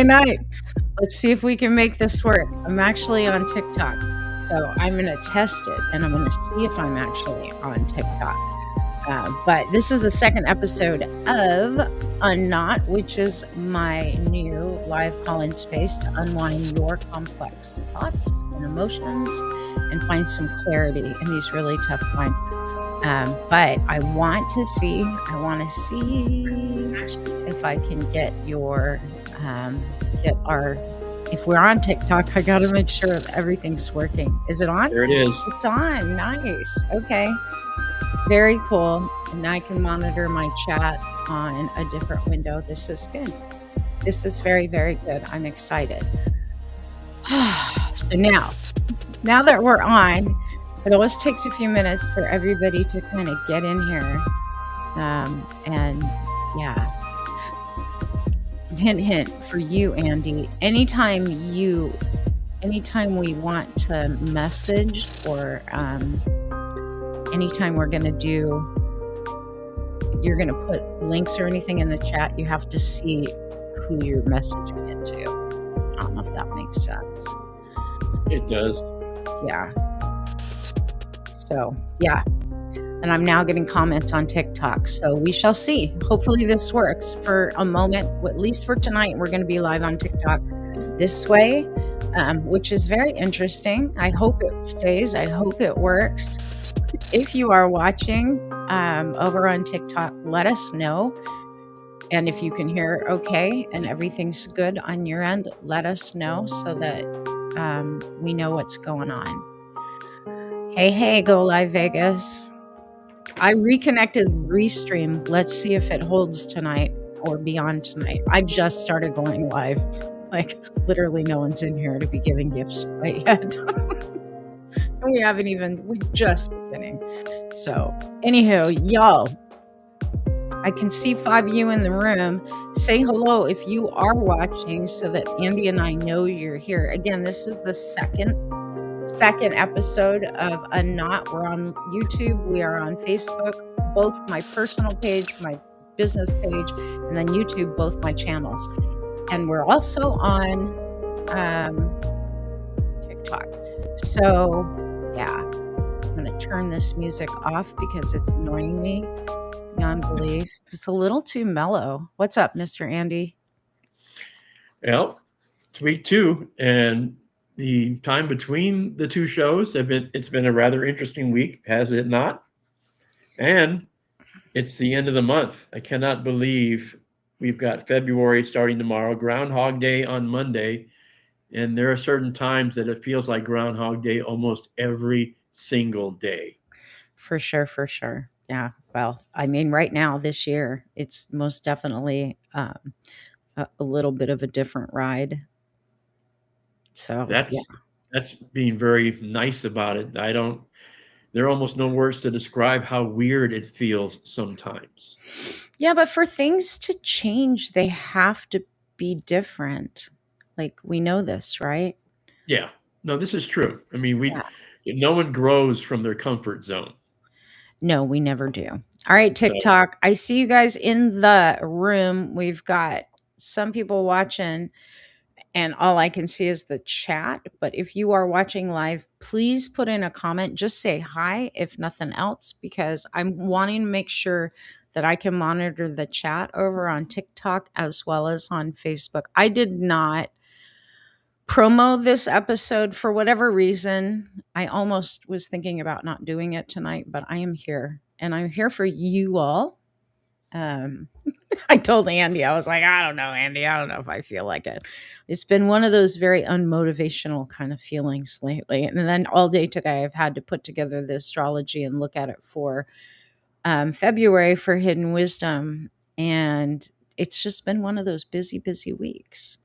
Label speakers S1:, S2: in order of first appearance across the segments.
S1: night. Let's see if we can make this work. I'm actually on TikTok, so I'm going to test it and I'm going to see if I'm actually on TikTok. But this is the second episode of UNKNOT, which is my new live call-in space to unwind your complex thoughts and emotions and find some clarity in these really tough times. But I want to see if I can get if we're on TikTok, I got to make sure that everything's working. Is it on?
S2: There it is.
S1: It's on. Nice. Okay. Very cool. And I can monitor my chat on a different window. This is good. This is very, very good. I'm excited. So now that we're on, it always takes a few minutes for everybody to kind of get in here. And yeah. Hint for you, Andy. Anytime we want to message or anytime you're going to put links or anything in the chat, you have to see who you're messaging it to. I don't know if that makes sense.
S2: It does.
S1: Yeah. So, yeah. And I'm now getting comments on TikTok. So we shall see. Hopefully this works for a moment. At least for tonight, we're going to be live on TikTok this way, which is very interesting. I hope it stays. I hope it works. If you are watching over on TikTok, let us know. And if you can hear okay and everything's good on your end, let us know so that we know what's going on. Hey, Go Live Vegas. I reconnected Restream. Let's see if it holds tonight or beyond tonight. I just started going live. Like, literally no one's in here to be giving gifts away yet. And we're just beginning. So, anywho, y'all, I can see 5 of you in the room. Say hello if you are watching so that Andy and I know you're here. Again, this is the second episode of UNKNOT. We're on YouTube. We are on Facebook, both my personal page, my business page, and then YouTube, both my channels. And we're also on TikTok. So, yeah, I'm going to turn this music off because it's annoying me beyond belief. It's a little too mellow. What's up, Mr. Andy?
S2: Well, it's week 2, and the time between the two shows it's been a rather interesting week, has it not? And it's the end of the month. I cannot believe we've got February starting tomorrow, Groundhog Day on Monday, and there are certain times that it feels like Groundhog Day almost every single day.
S1: For sure. Yeah. Well, I mean, right now, this year, it's most definitely a little bit of a different ride. So
S2: that's being very nice about it. There are almost no words to describe how weird it feels sometimes.
S1: Yeah, but for things to change, they have to be different. Like, we know this, right?
S2: Yeah. No, this is true. I mean, no one grows from their comfort zone.
S1: No, we never do. All right, TikTok. I see you guys in the room. We've got some people watching, and all I can see is the chat. But if you are watching live, please put in a comment. Just say hi, if nothing else, because I'm wanting to make sure that I can monitor the chat over on TikTok as well as on Facebook. I did not promo this episode for whatever reason. I almost was thinking about not doing it tonight, but I am here, and I'm here for you all. I told Andy, I was like, I don't know, Andy. I don't know if I feel like it. It's been one of those very unmotivational kind of feelings lately. And then all day today, I've had to put together the astrology and look at it for February for Hidden Wisdom. And it's just been one of those busy weeks.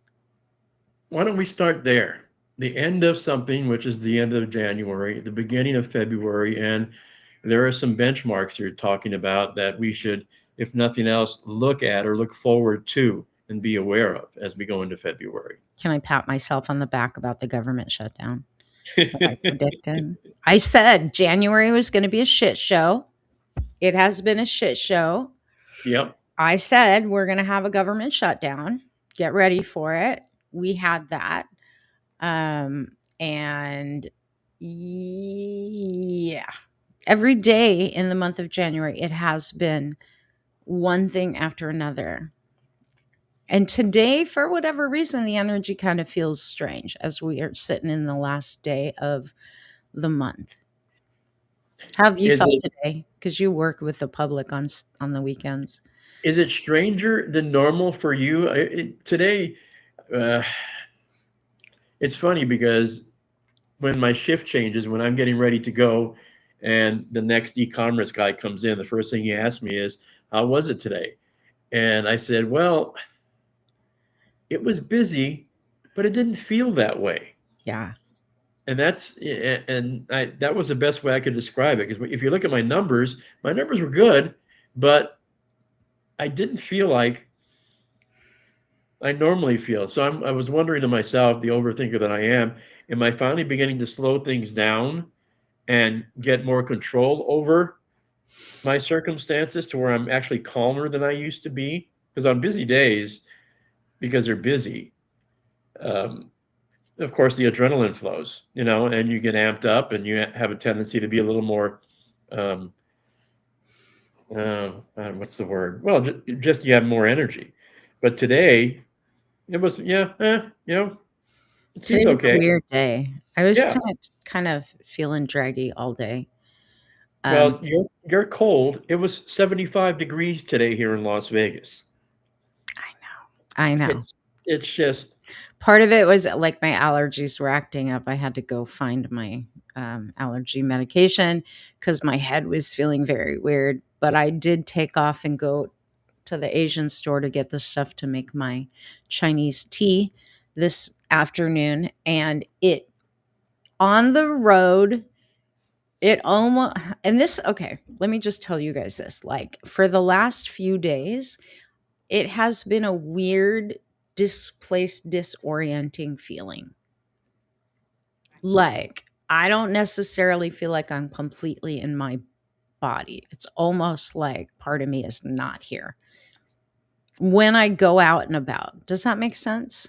S2: Why don't we start there? The end of something, which is the end of January, the beginning of February, and there are some benchmarks you're talking about that we should, if nothing else, look at or look forward to and be aware of as we go into February.
S1: Can I pat myself on the back about the government shutdown? I predicted. I said January was going to be a shit show. It has been a shit show.
S2: Yep.
S1: I said we're going to have a government shutdown. Get ready for it. We had that. And yeah, every day in the month of January, it has been one thing after another. And today, for whatever reason, the energy kind of feels strange as we are sitting in the last day of the month. How have you
S2: Is
S1: felt
S2: it
S1: today? Because you work with the public on the weekends.
S2: is it stranger than normal for you? Today, uh, it's funny because when my shift changes, when I'm getting ready to go, and the next e-commerce guy comes in, the first thing he asks me is, "How was it today?" And I said, "Well, it was busy, but it didn't feel that way."
S1: Yeah.
S2: And that was the best way I could describe it. Because if you look at my numbers were good, but I didn't feel like I normally feel. So I was wondering to myself, the overthinker that I am I finally beginning to slow things down and get more control over my circumstances to where I'm actually calmer than I used to be? Because on busy days, because they're busy, um, of course, the adrenaline flows, and you get amped up and you have a tendency to be a little more, um, what's the word? Well, just you have more energy. But today, it was, yeah, it
S1: Today
S2: seemed
S1: was a
S2: okay.
S1: weird day. I was
S2: Yeah.
S1: kind of feeling draggy all day. Um,
S2: Well, you're cold. It was 75 degrees today here in Las Vegas.
S1: I know. I know.
S2: It's just,
S1: Part of it was like my allergies were acting up. I had to go find my allergy medication because my head was feeling very weird. But I did take off and go to the Asian store to get the stuff to make my Chinese tea this afternoon. And it on the road, it almost, and this, okay, let me just tell you guys this. Like for the last few days, it has been a weird, displaced, disorienting feeling. Like, I don't necessarily feel like I'm completely in my body. It's almost like part of me is not here when I go out and about. Does that make sense?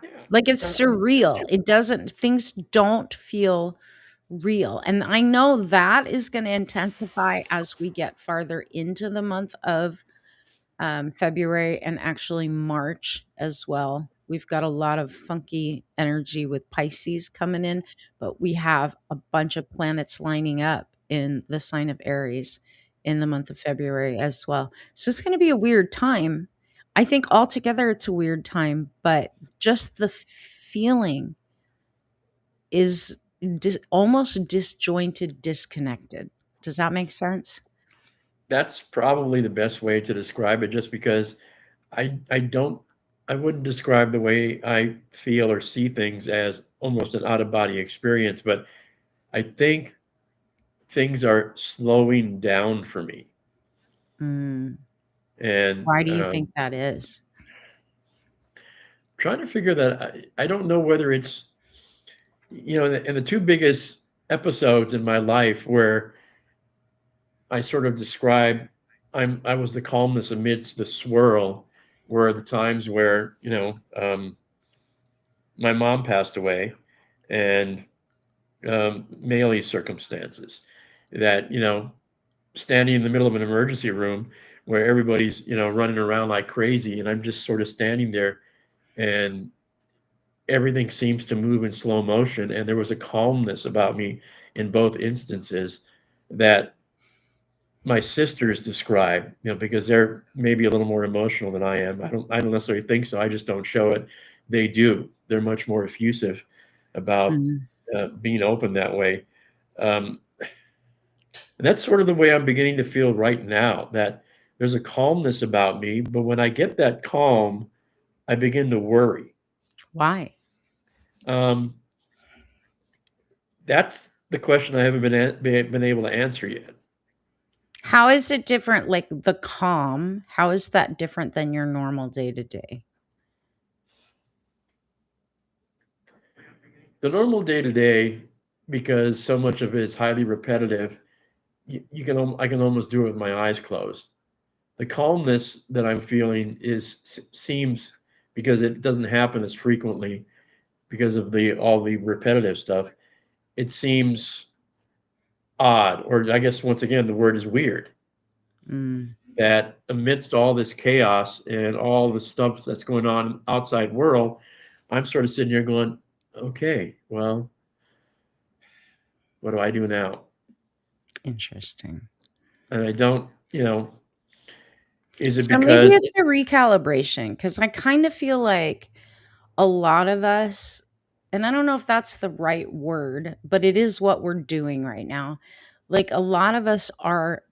S2: yeah.
S1: Like it's
S2: uh,
S1: surreal. It doesn't, things don't feel real. And I know that is going to intensify as we get farther into the month of February and actually March as well. We've got a lot of funky energy with Pisces coming in, but we have a bunch of planets lining up in the sign of Aries in the month of February as well. So it's going to be a weird time. I think altogether it's a weird time, but just the feeling is almost disjointed, disconnected. Does that make sense?
S2: that's probably the best way to describe it, just because I don't I wouldn't describe the way I feel or see things as almost an out of body experience, but I think things are slowing down for me.
S1: Mm.
S2: And
S1: Why do you think that is?
S2: trying to figure that I don't know whether it's, and the two biggest episodes in my life where I sort of describe I was the calmness amidst the swirl were the times where, my mom passed away, and Maylee's circumstances, that, standing in the middle of an emergency room where everybody's, running around like crazy, and I'm just sort of standing there, and everything seems to move in slow motion, and there was a calmness about me in both instances that my sisters describe, because they're maybe a little more emotional than I am. I don't necessarily think so. I just don't show it. They do. They're much more effusive about
S1: Mm.
S2: being open that way. Um, and that's sort of the way I'm beginning to feel right now, that there's a calmness about me, but when I get that calm, I begin to worry.
S1: Why?
S2: Um, that's the question I haven't been able to answer yet.
S1: How is it different, like, the calm, how is that different than your normal day to day?
S2: The normal day to day, because so much of it is highly repetitive, I can almost do it with my eyes closed. the calmness that I'm feeling seems, because it doesn't happen as frequently because of the all the repetitive stuff. It seems odd, or I guess once again the word is weird,
S1: Mm,
S2: that amidst all this chaos and all the stuff that's going on in the outside world, I'm sort of sitting here going, okay, well, what do I do now?
S1: interesting.
S2: And I don't, is it
S1: So maybe
S2: because,
S1: it's a recalibration because I kind of feel like a lot of us, and I don't know if that's the right word, but it is what we're doing right now. Like a lot of us are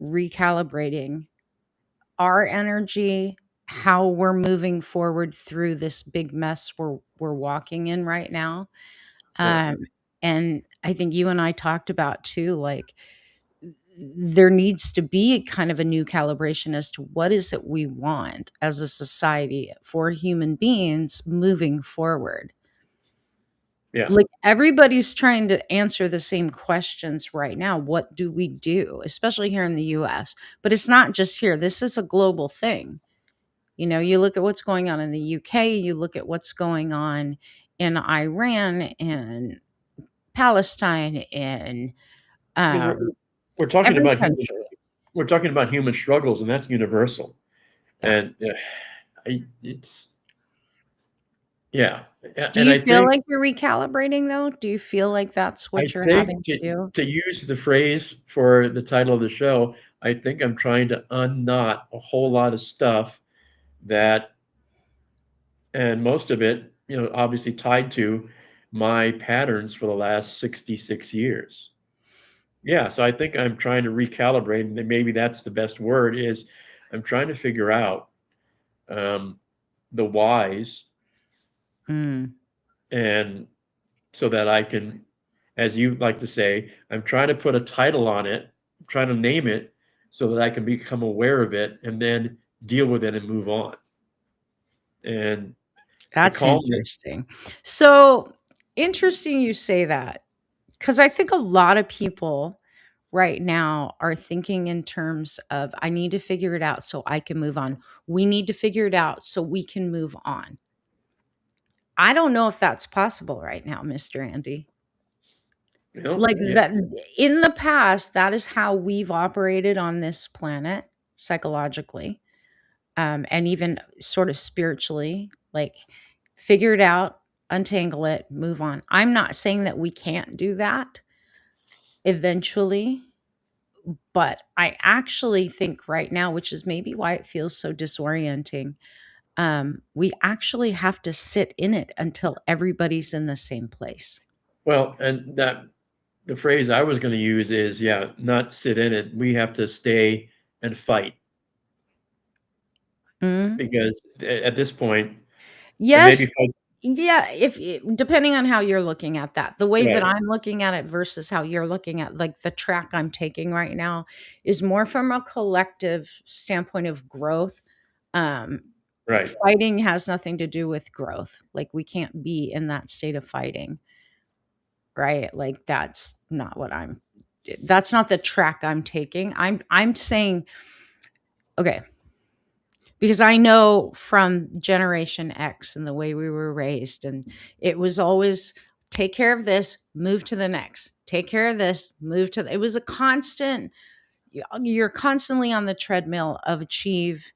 S1: recalibrating our energy, how we're moving forward through this big mess we're walking in right now.
S2: right,
S1: Um, and I think you and I talked about too, like there needs to be kind of a new calibration as to what is it we want as a society for human beings moving forward.
S2: yeah,
S1: Like everybody's trying to answer the same questions right now. What do we do? Especially here in the US. But it's not just here. This is a global thing. You know, you look at what's going on in the UK, you look at what's going on in Iran and Palestine and
S2: I mean,
S1: um,
S2: we're talking
S1: every
S2: about
S1: country.
S2: human struggles, and that's universal.
S1: Yeah.
S2: And it's, yeah,
S1: Do
S2: and
S1: you feel like you're recalibrating though? Do you feel like that's
S2: I
S1: what you're
S2: think
S1: having to do?
S2: to use the phrase for the title of the show, I think I'm trying to unknot a whole lot of stuff that, and most of it, obviously tied to my patterns for the last 66 years. Yeah, so I think I'm trying to recalibrate, and maybe that's the best word, is I'm trying to figure out um, the whys,
S1: Mm,
S2: and so that I can, as you like to say, I'm trying to put a title on it, trying to name it so that I can become aware of it and then deal with it and move on. And the
S1: that's
S2: calmness,
S1: interesting. So interesting you say that because I think a lot of people right now are thinking in terms of I need to figure it out so I can move on. We need to figure it out so we can move on. I don't know if that's possible right now, Mr. Andy. Like
S2: yeah,
S1: that in the past, that is how we've operated on this planet psychologically, and even sort of spiritually, like figure it out, untangle it, move on. I'm not saying that we can't do that eventually, but I actually think right now, which is maybe why it feels so disorienting, we actually have to sit in it until everybody's in the same place.
S2: well, and that the phrase I was going to use is, yeah, not sit in it. We have to stay and fight,
S1: Mm.
S2: because at this point, and
S1: Yes.
S2: maybe fight,
S1: Yeah, if depending on how you're looking at that. The way that
S2: right,
S1: I'm looking at it versus how you're looking at like the track I'm taking right now is more from a collective standpoint of growth. Um,
S2: right.
S1: Fighting has nothing to do with growth. Like we can't be in that state of fighting, right? Like that's not the track I'm taking. I'm saying, okay, because I know from Generation X and the way we were raised, and it was always take care of this, move to the next, take care of this, move to it was a constant, you're constantly on the treadmill of achieve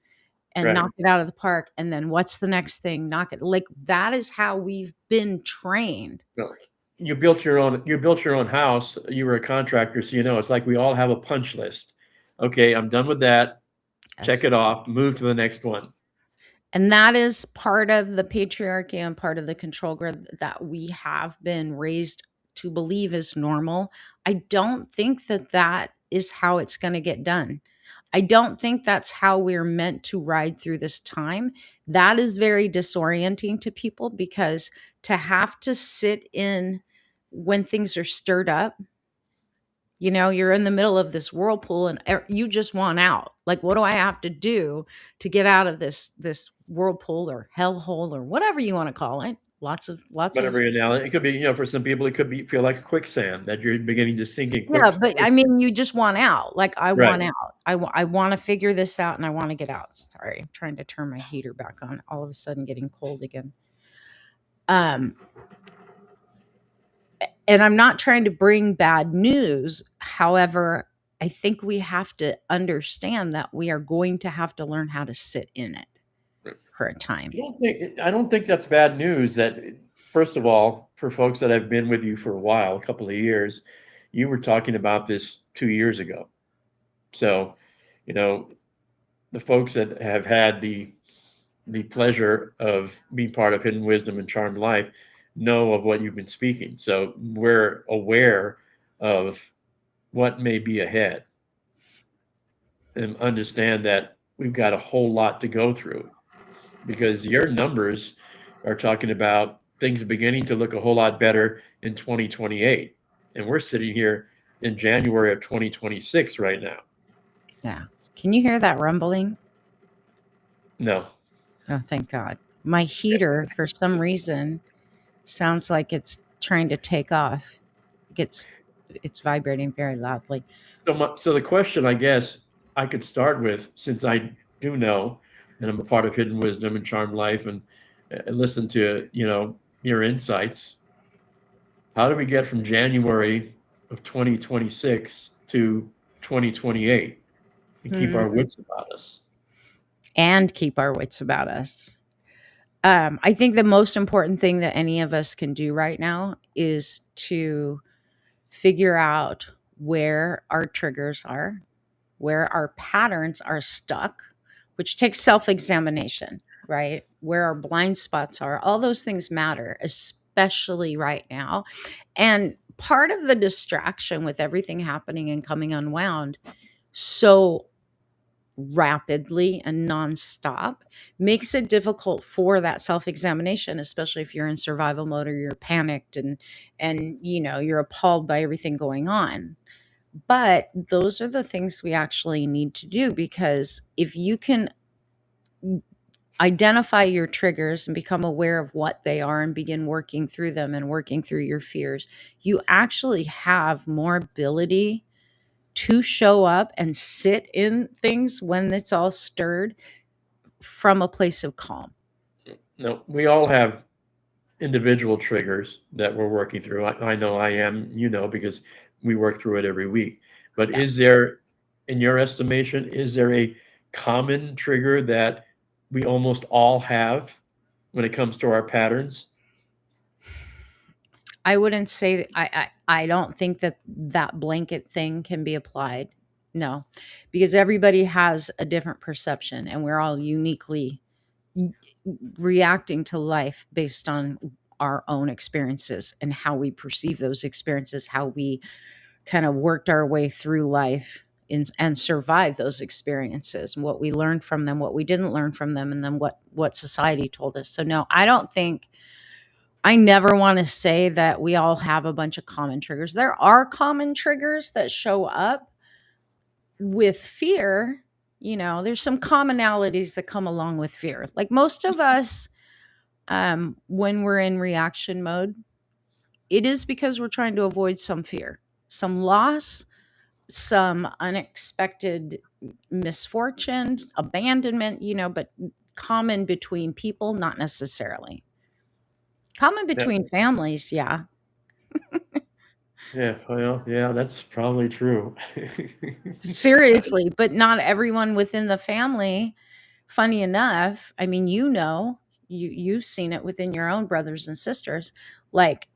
S1: and
S2: Right.
S1: knock it out of the park. And then what's the next thing? Knock it. Like that is how we've been trained.
S2: No, you built your own house. You were a contractor, so it's like we all have a punch list. Okay, I'm done with that. Check
S1: Yes.
S2: it off. Move to the next one.
S1: And that is part of the patriarchy and part of the control grid that we have been raised to believe is normal. I don't think that that is how it's going to get done. I don't think that's how we're meant to ride through this time. That is very disorienting to people because to have to sit in when things are stirred up, you're in the middle of this whirlpool and you just want out. Like, what do I have to do to get out of this whirlpool or hellhole or whatever you want to call it? Lots of
S2: Whatever analogy, it could be, for some people, it could be feel like a quicksand that you're beginning to sink in
S1: Yeah, but I
S2: quicksand.
S1: mean, you just want out. Like, I
S2: Right.
S1: want out. I wanna figure this out, and I wanna get out. Sorry, I'm trying to turn my heater back on. All of a sudden getting cold again. Um, and I'm not trying to bring bad news. However, I think we have to understand that we are going to have to learn how to sit in it for a time.
S2: I don't think that's bad news. That first of all, for folks that have been with you for a while, a couple of years, you were talking about this 2 years ago. So, you know, the folks that have had the pleasure of being part of Hidden Wisdom and Charmed Life know of what you've been speaking. So we're aware of what may be ahead and understand that we've got a whole lot to go through because your numbers are talking about things beginning to look a whole lot better in 2028. And we're sitting here in January of 2026 right now.
S1: Yeah. Can you hear that rumbling?
S2: No.
S1: Oh, thank God. My heater, for some reason, sounds like it's trying to take off. It's it's vibrating very loudly.
S2: So the question, I guess, I could start with, since I do know, and I'm a part of Hidden Wisdom and Charmed Life, and listen to your insights. How do we get from January of 2026 to 2028 and keep our
S1: Mhm.
S2: wits about us?
S1: And keep our wits about us. I think the most important thing that any of us can do right now is to figure out where our triggers are, where our patterns are stuck, which takes self examination, right? Where our blind spots are. All those things matter, especially right now. And part of the distraction with everything happening and coming unwound so rapidly and nonstop makes it difficult for that self-examination, especially if you're in survival mode or you're panicked and you're appalled by everything going on. But those are the things we actually need to do, because if you can identify your triggers and become aware of what they are and begin working through them and working through your fears, you actually have more ability to show up and sit in things when it's all stirred from a place of calm.
S2: No, we all have individual triggers that we're working through. I know I am, because we work through it every week. But
S1: Yeah.
S2: is there, in your estimation, is there a common trigger that we almost all have when it comes to our patterns?
S1: I wouldn't say I don't think that that blanket thing can be applied. No, because everybody has a different perception and we're all uniquely reacting to life based on our own experiences and how we perceive those experiences, how we kind of worked our way through life and survived those experiences, and what we learned from them, what we didn't learn from them, and then what society told us. So no, I don't think, I never want to say that we all have a bunch of common triggers. There are common triggers that show up with fear. There's some commonalities that come along with fear. Like most of us, when we're in reaction mode, it is because we're trying to avoid some fear, some loss, some unexpected misfortune, abandonment, but common between people, not necessarily. Common
S2: Yeah,
S1: between families, yeah.
S2: yeah, well, yeah, that's probably true.
S1: Seriously, but not everyone within the family. Funny enough, I mean, you've seen it within your own brothers and sisters. Like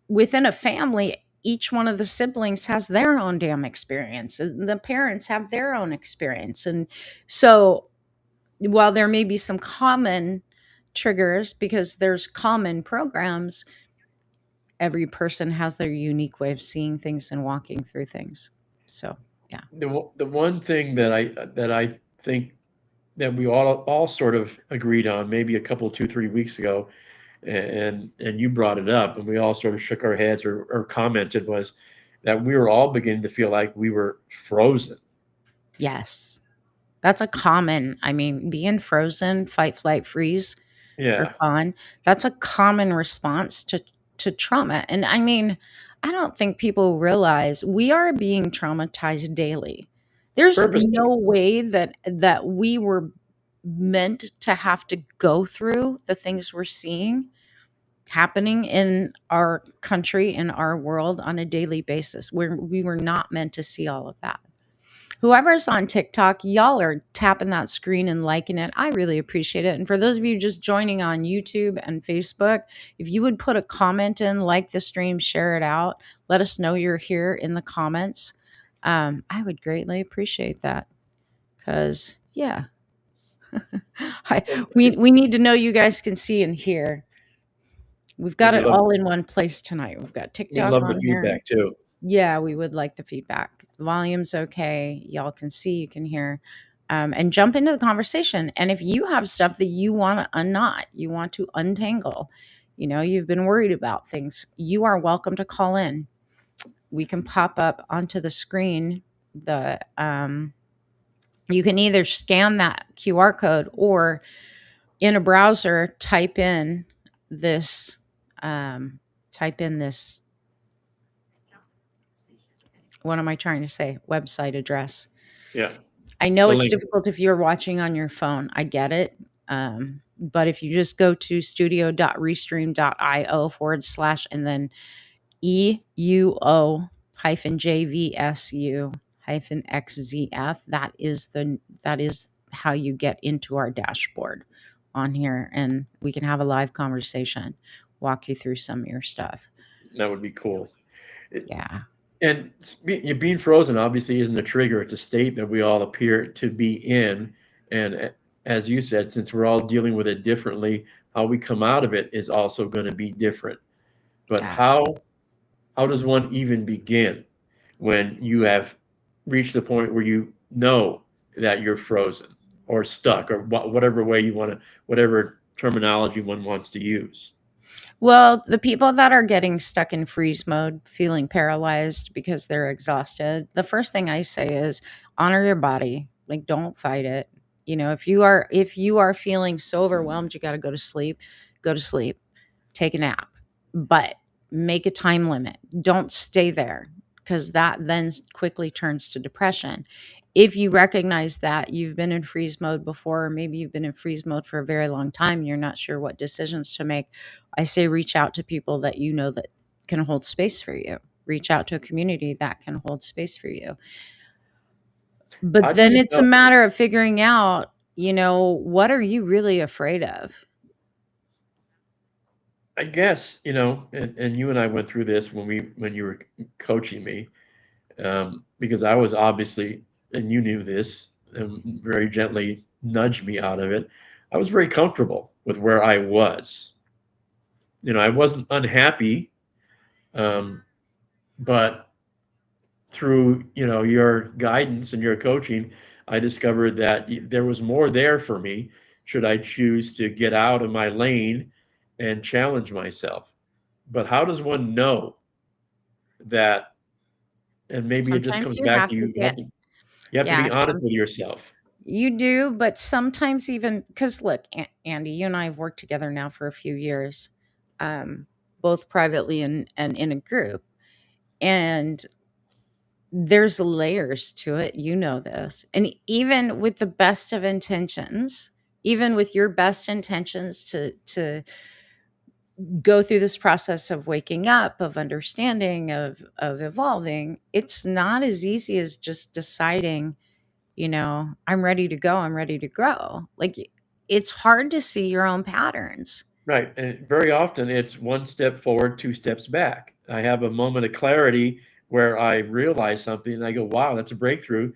S1: within a family, each one of the siblings has their own damn experience, and the parents have their own experience. And so while there may be some common triggers because there's common programs, every person has their unique way of seeing things and walking through things. So, yeah.
S2: The one thing that I think that we all sort of agreed on maybe a couple, 2, 3 weeks ago, and you brought it up, and we all sort of shook our heads or commented, was that we were all beginning to feel like we were frozen.
S1: Yes. That's a common, I mean, being frozen, fight, flight, freeze. or
S2: Yeah.
S1: fawn. That's a common response to trauma. And I mean, I don't think people realize we are being traumatized daily. There's
S2: Purposely.
S1: no way that we were meant to have to go through the things we're seeing happening in our country, in our world on a daily basis. We were not meant to see all of that. Whoever's on TikTok, y'all are tapping that screen and liking it. I really appreciate it. And for those of you just joining on YouTube and Facebook, if you would put a comment in, like the stream, share it out, let us know you're here in the comments. I would greatly appreciate that because, yeah,
S2: And
S1: we need to know you guys can see and hear. We've got
S2: we'd
S1: it
S2: love
S1: all in one place tonight. We've got
S2: we'd
S1: TikTok
S2: love the
S1: on here.
S2: feedback too.
S1: Yeah, we would like the feedback. If the volume's okay, y'all can see, you can hear, and jump into the conversation. And if you have stuff that you want to unknot, you want to untangle, you've been worried about things, you are welcome to call in. We can pop up onto the screen. You can either scan that QR code or in a browser this, type in this, what am I trying to say? Website address.
S2: Yeah.
S1: I know
S2: The
S1: it's
S2: link.
S1: difficult if you're watching on your phone. I get it. But if you just go to studio.restream.io / and then EUO hyphen JVSU hyphen XZF, that is how you get into our dashboard on here, and we can have a live conversation, walk you through some of your stuff.
S2: That would be cool.
S1: Yeah.
S2: And being frozen obviously isn't a trigger. It's a state that we all appear to be in. And as you said, since we're all dealing with it differently, how we come out of it is also going to be different. But
S1: Yeah.
S2: how does one even begin when you have reached the point where you know that you're frozen or stuck or whatever way you want to, whatever terminology one wants to use?
S1: Well, the people that are getting stuck in freeze mode, feeling paralyzed because they're exhausted, the first thing I say is honor your body. Like, don't fight it. If you are feeling so overwhelmed, you got to go to sleep. Go to sleep. Take a nap. But make a time limit. Don't stay there because that then quickly turns to depression. If you recognize that you've been in freeze mode before, or maybe you've been in freeze mode for a very long time, and you're not sure what decisions to make, I say reach out to people that you know that can hold space for you. Reach out to a community that can hold space for you.
S2: How
S1: But
S2: do
S1: then
S2: you
S1: it's a
S2: know?
S1: matter of figuring out, what are you really afraid of?
S2: I guess, and you and I went through this when you were coaching me, because I was obviously, and you knew this, and very gently nudged me out of it. I was very comfortable with where I was. I wasn't unhappy, um, but through your guidance and your coaching, I discovered that there was more there for me should I choose to get out of my lane and challenge myself. But how does one know that? And maybe it just
S1: Sometimes
S2: comes
S1: you
S2: back
S1: have
S2: to
S1: to
S2: you have
S1: get,
S2: to you have to
S1: yeah,
S2: be honest with yourself.
S1: you do, but sometimes even because look, Andy, you and I have worked together now for a few years, um, both privately and in a group, and there's layers to it. You know this, and even with the best of intentions, even with your best intentions to go through this process of waking up, of understanding, of evolving, it's not as easy as just deciding, I'm ready to go, I'm ready to grow. Like, it's hard to see your own patterns.
S2: Right. And very often it's one step forward, two steps back. I have a moment of clarity where I realize something and I go, wow, that's a breakthrough.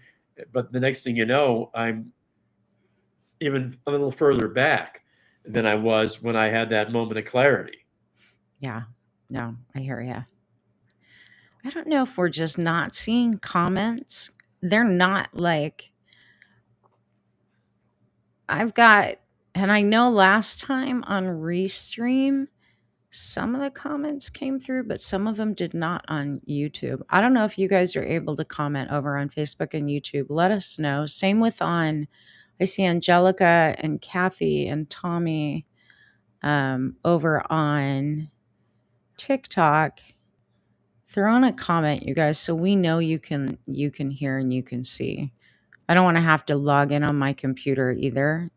S2: But the next thing you know, I'm even a little further back than I was when I had that moment of clarity.
S1: Yeah. No, I hear you. I don't know if we're just not seeing comments. They're not like I've got, and I know last time on Restream, some of the comments came through, but some of them did not on YouTube. I don't know if you guys are able to comment over on Facebook and YouTube. Let us know. Same with I see Angelica and Kathy and Tommy. over on TikTok, throw in a comment, you guys, so we know you can hear and you can see. I don't want to have to log in on my computer either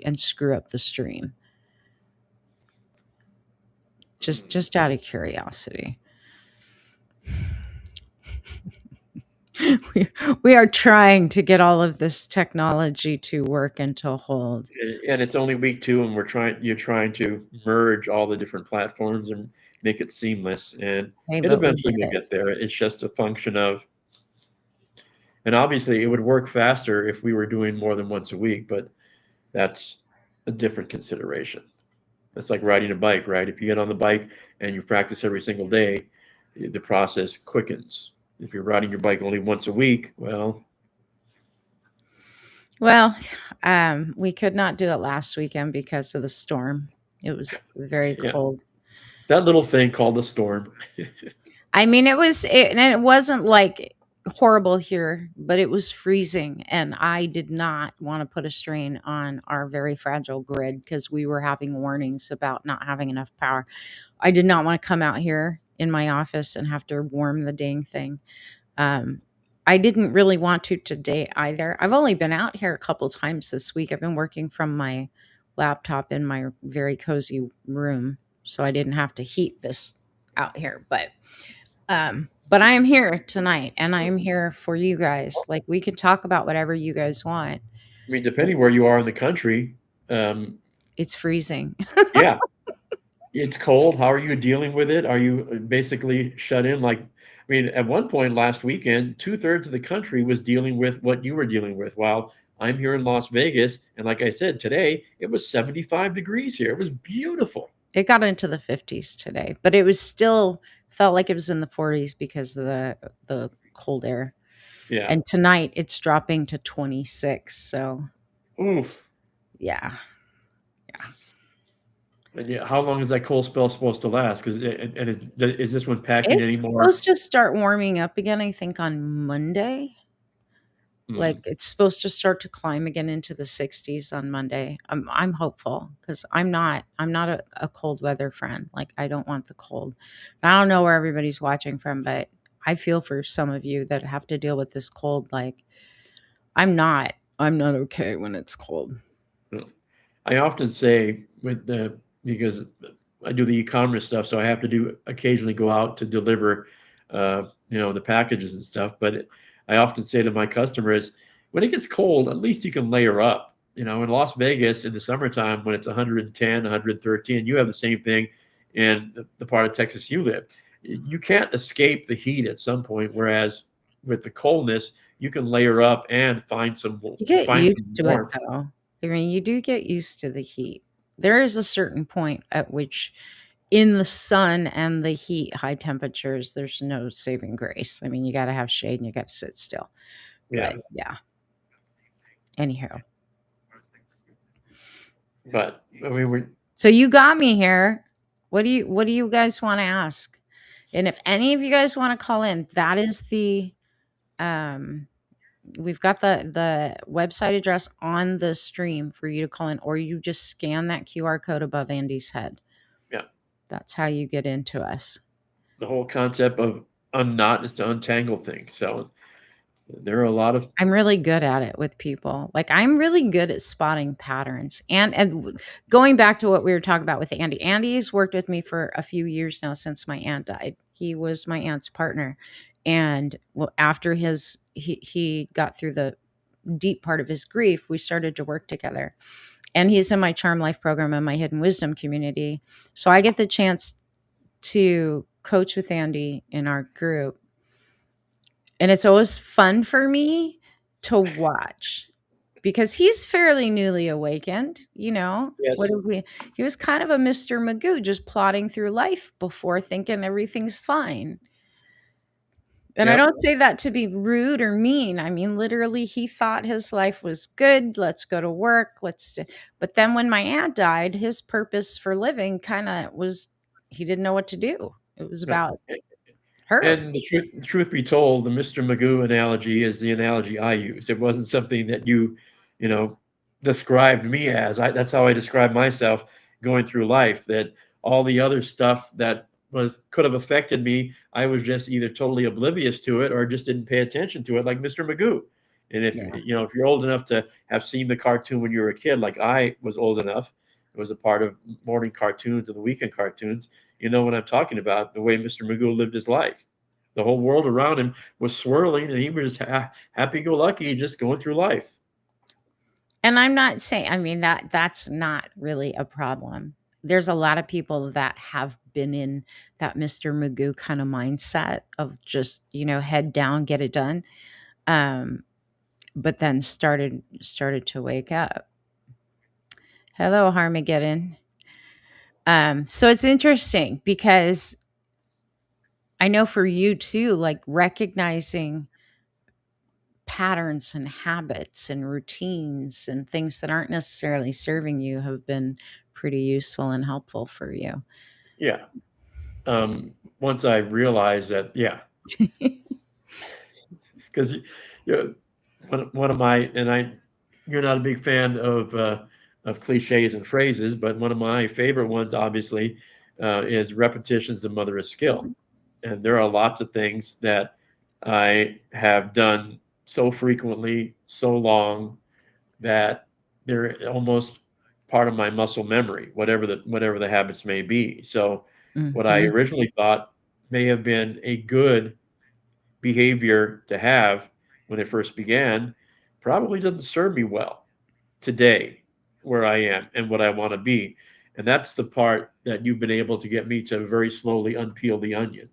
S1: and screw up the stream. Just out of curiosity. we are trying to get all of this technology to work and to hold.
S2: And it's only week 2, and you're trying to merge all the different platforms and make it seamless, and
S1: Hey,
S2: it
S1: but we
S2: eventually
S1: did
S2: will
S1: it.
S2: get there. It's just a function of, and obviously it would work faster if we were doing more than once a week, but that's a different consideration. It's like riding a bike, right? If you get on the bike and you practice every single day, the process quickens. If you're riding your bike only once a week, well,
S1: Well, we could not do it last weekend because of the storm. It was very
S2: yeah,
S1: cold.
S2: that little thing called a storm.
S1: I mean, and it wasn't like horrible here, but it was freezing, and I did not want to put a strain on our very fragile grid because we were having warnings about not having enough power. I did not want to come out here in my office and have to warm the dang thing. Um, I didn't really want to today either. I've only been out here a couple times this week. I've been working from my laptop in my very cozy room, so I didn't have to heat this out here. But I am here tonight, and I am here for you guys. Like, we could talk about whatever you guys want.
S2: I mean, depending where you are in the country, um,
S1: It's freezing.
S2: yeah, it's cold. How are you dealing with it? Are you basically shut in? Like, I mean, at one point last weekend, 2/3 of the country was dealing with what you were dealing with, while I'm here in Las Vegas. And like I said, today it was 75 degrees here. It was beautiful.
S1: It got into the 50s today, but it was still felt like it was in the 40s because of the cold air.
S2: Yeah.
S1: And tonight it's dropping to 26. So,
S2: Oof.
S1: yeah. Yeah.
S2: And yeah, how long is that cold spell supposed to last? Because and is this one packing
S1: It's
S2: anymore?
S1: supposed to start warming up again, I think, on Monday. Like,
S2: Hmm.
S1: it's supposed to start to climb again into the 60s on Monday. I'm hopeful because I'm not a cold weather friend. Like, I don't want the cold. And I don't know where everybody's watching from, but I feel for some of you that have to deal with this cold. Like, I'm not okay when it's cold.
S2: I often say with the because I do the e-commerce stuff, so I have to do occasionally go out to deliver, the packages and stuff. But I often say to my customers, when it gets cold, at least you can layer up. In Las Vegas in the summertime when it's 110, 113, you have the same thing in the part of Texas you live. You can't escape the heat at some point, whereas with the coldness, you can layer up and
S1: You get
S2: find some
S1: used to it,
S2: warmth.
S1: though. I mean, you do get used to the heat. There is a certain point at which, in the sun and the heat, high temperatures, there's no saving grace. I mean, you got to have shade and you got to sit still.
S2: Yeah.
S1: But yeah, anyhow.
S2: But I mean,
S1: So you got me here. What do you guys want to ask? And if any of you guys want to call in, that is the um we've got the website address on the stream for you to call in, or you just scan that QR code above Andy's head.
S2: yeah,
S1: That's how you get into us.
S2: the whole concept of unknot is to untangle things. So there are a lot of
S1: I'm really good at it with people. Like, I'm really good at spotting patterns. And going back to what we were talking about with Andy. Andy's worked with me for a few years now since my aunt died. He was my aunt's partner. And well, after he got through the deep part of his grief, we started to work together. And he's in my Charm Life program and my Hidden Wisdom community. So I get the chance to coach with Andy in our group, and it's always fun for me to watch because he's fairly newly awakened. What
S2: yes,
S1: did we he was kind of a Mr. Magoo, just plodding through life before thinking everything's fine. And I
S2: yep,
S1: don't say that to be rude or mean. I mean, literally, he thought his life was good. Let's go to work. But then when my aunt died, his purpose for living kind of was, he didn't know what to do. It was
S2: yeah.
S1: about her.
S2: And the truth be told, the Mr. Magoo analogy is the analogy I use. It wasn't something that you know, described me as. That's how I describe myself. going through life, that all the other stuff that was could have affected me, I was just either totally oblivious to it or just didn't pay attention to it, like Mr. Magoo. And if
S1: Yeah.
S2: you know, if you're old enough to have seen the cartoon when you were a kid, like I was old enough, it was a part of morning cartoons and the weekend cartoons. You know what I'm talking about? The way Mr. Magoo lived his life. The whole world around him was swirling, and he was just happy-go-lucky, just going through life.
S1: And I'm not saying, I mean, that's not really a problem. There's a lot of people that have been in that Mr. Magoo kind of mindset of just, head down, get it done. Um, but then started to wake up. Hello, Harmageddon. So it's interesting because I know for you too, like recognizing patterns and habits and routines and things that aren't necessarily serving you have been pretty useful and helpful for you.
S2: Yeah. Once I realized that, yeah, because you know, one of my and I, you're not a big fan of cliches and phrases, but one of my favorite ones, obviously, is repetition's the mother of skill. And there are lots of things that I have done so frequently, so long that they're almost part of my muscle memory, whatever the habits may be. So, what I
S1: Mhm.
S2: originally thought may have been a good behavior to have when it first began probably doesn't serve me well today where I am and what I want to be. And that's the part that you've been able to get me to very slowly unpeel the onion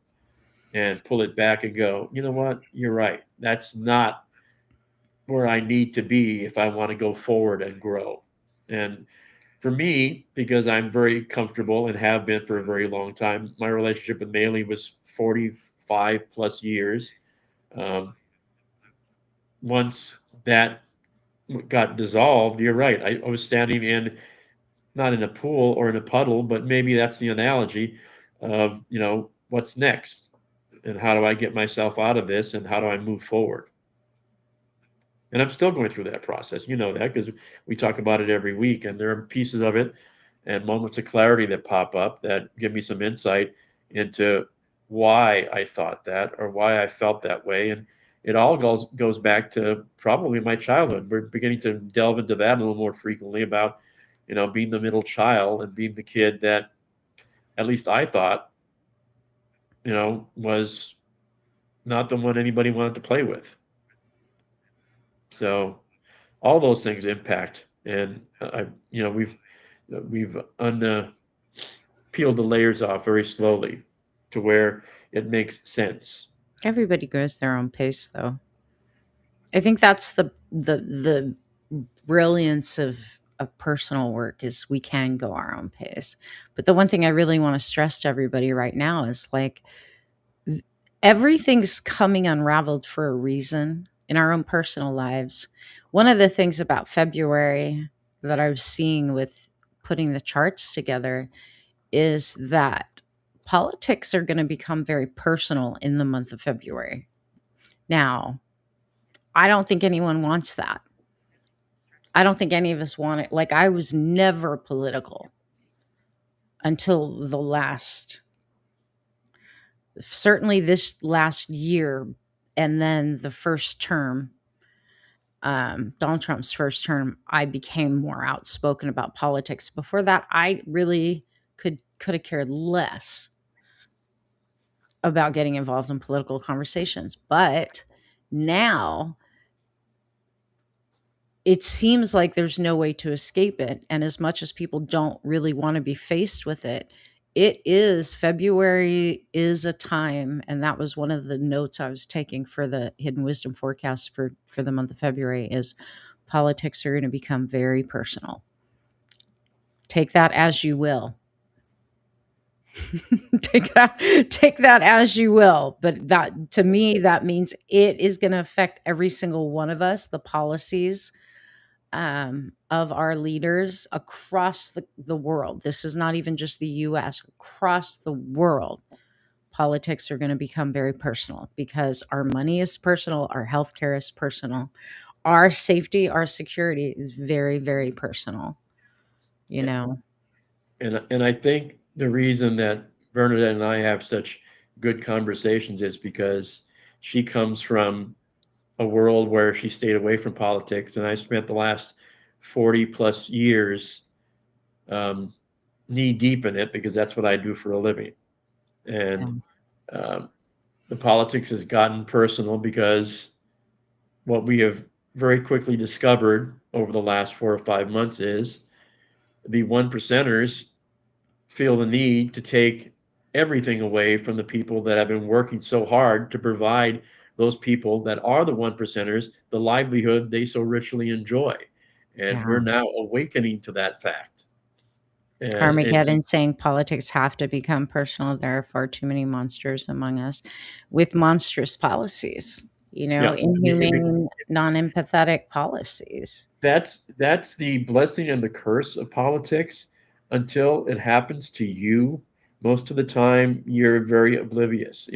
S2: and pull it back and go, you know what? You're right. That's not where I need to be if I want to go forward and grow. And for me, because I'm very comfortable and have been for a very long time, my relationship with Maylee was 45 plus years. Um, Once that got dissolved, you're right. I was standing in, not in a pool or in a puddle, but maybe that's the analogy of, what's next and how do I get myself out of this and how do I move forward? And I'm still going through that process. You know that because we talk about it every week, and there are pieces of it and moments of clarity that pop up that give me some insight into why I thought that or why I felt that way. And it all goes back to probably my childhood. We're beginning to delve into that a little more frequently about, being the middle child and being the kid that at least I thought, was not the one anybody wanted to play with. So all those things impact, and we've peeled the layers off very slowly to where it makes sense.
S1: Everybody goes their own pace, though. I think that's the brilliance of personal work is we can go our own pace. But the one thing I really want to stress to everybody right now is like everything's coming unraveled for a reason in our own personal lives. One of the things about February that I was seeing with putting the charts together is that politics are going to become very personal in the month of February. Now, I don't think anyone wants that. I don't think any of us want it. Like, I was never political until certainly this last year, and then the first term, Donald Trump's first term, I became more outspoken about politics. Before that, I really could have cared less about getting involved in political conversations. But now it seems like there's no way to escape it. And as much as people don't really want to be faced with it, it is February is a time, and that was one of the notes I was taking for the hidden wisdom forecast for the month of February is politics are going to become very personal. Take that as you will. take that as you will. But that to me, that means it is going to affect every single one of us, the policies of our leaders across the world. This is not even just the US, across the world. Politics are going to become very personal because our money is personal, our healthcare is personal, our safety, our security is very, very personal, you
S2: Yeah.
S1: know.
S2: And I think the reason that Bernadette and I have such good conversations is because she comes from a world where she stayed away from politics, and I spent the last 40 plus years um, knee deep in it because that's what I do for a living. And
S1: Yeah.
S2: um, the politics has gotten personal because what we have very quickly discovered over the last 4 or 5 months is the one percenters feel the need to take everything away from the people that have been working so hard to provide those people that are the one percenters the livelihood they so richly enjoy. And we're
S1: Yeah.
S2: now awakening to that fact. And it's,
S1: Armageddon saying politics have to become personal. There are far too many monsters among us with monstrous policies,
S2: yeah,
S1: inhumane, non empathetic policies.
S2: that's the blessing and the curse of politics. Until it happens to you, most of the time you're very oblivious.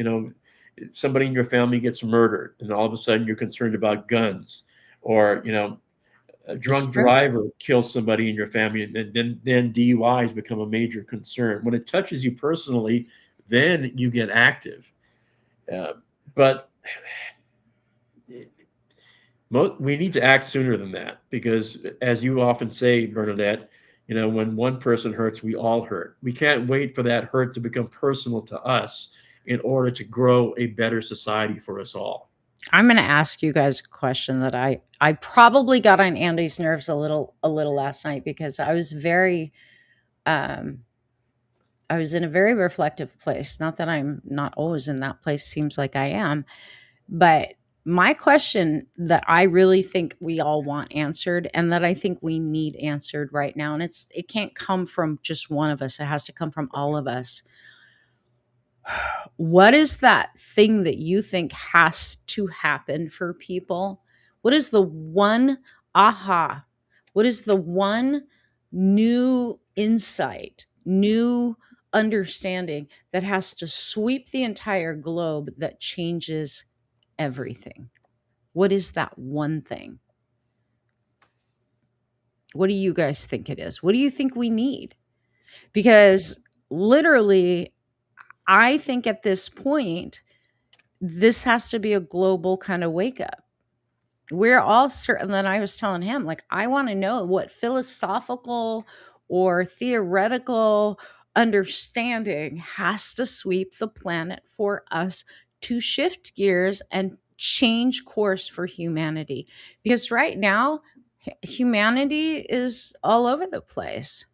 S2: Somebody in your family gets murdered, and all of a sudden you're concerned about guns, or a
S1: It's
S2: drunk
S1: true.
S2: driver kills somebody in your family, and then DUIs become a major concern. When it touches you personally, then you get active. Uh, but we need to act sooner than that because, as you often say, Bernadette, when one person hurts, we all hurt. We can't wait for that hurt to become personal to us in order to grow a better society for us all.
S1: I'm going to ask you guys a question that I probably got on Andy's nerves a little last night because um I was in a very reflective place. Not that I'm not always in that place, seems like I am. But my question that I really think we all want answered and that I think we need answered right now, and it can't come from just one of us, it has to come from all of us. What is that thing that you think has to happen for people? What is the one aha? What is the one new insight, new understanding that has to sweep the entire globe that changes everything? What is that one thing? What do you guys think it is? What do you think we need? Because literally, I think at this point, this has to be a global kind of wake up. We're all certain. Then I was telling him, like, I want to know what philosophical or theoretical understanding has to sweep the planet for us to shift gears and change course for humanity. Because right now, humanity is all over the place.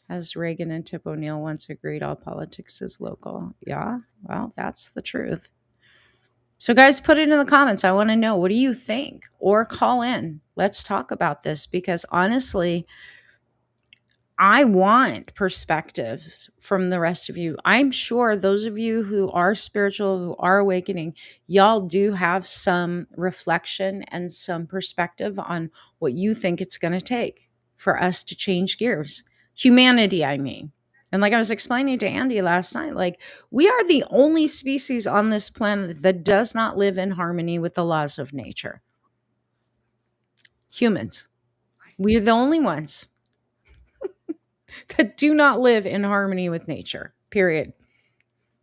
S1: As Reagan and Tip O'Neill once agreed, all politics is local. Yeah, well, that's the truth. So, guys, put it in the comments. I want to know, what do you think? Or call in. Let's talk about this because honestly, I want perspectives from the rest of you. I'm sure those of you who are spiritual, who are awakening, y'all do have some reflection and some perspective on what you think it's going to take for us to change gears. Humanity, I mean. And like I was explaining to Andy last night, like we are the only species on this planet that does not live in harmony with the laws of nature. Humans. We're the only ones that do not live in harmony with nature, period.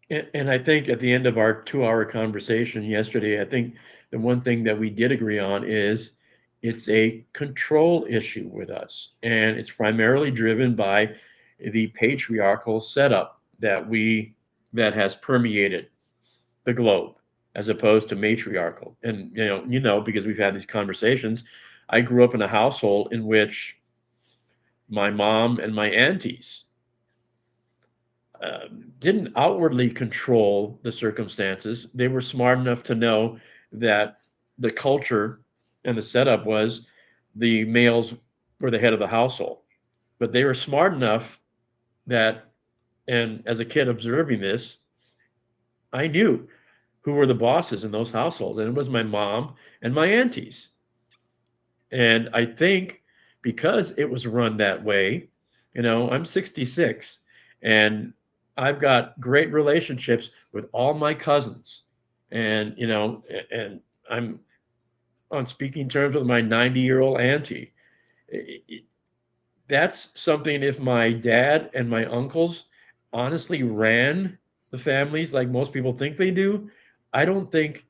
S2: And I think at the end of our 2 hour conversation yesterday, I think the one thing that we did agree on is it's a control issue with us. And it's primarily driven by the patriarchal setup that has permeated the globe as opposed to matriarchal. And because we've had these conversations, I grew up in a household in which my mom and my aunties didn't outwardly control the circumstances. They were smart enough to know that the culture and the setup was the males were the head of the household. But they were smart enough that, and as a kid observing this, I knew who were the bosses in those households, and it was my mom and my aunties. And I think because it was run that way, I'm 66 and I've got great relationships with all my cousins. And I'm on speaking terms with my 90-year-old auntie. that's something. If my dad and my uncles honestly ran the families like most people think they do, I don't think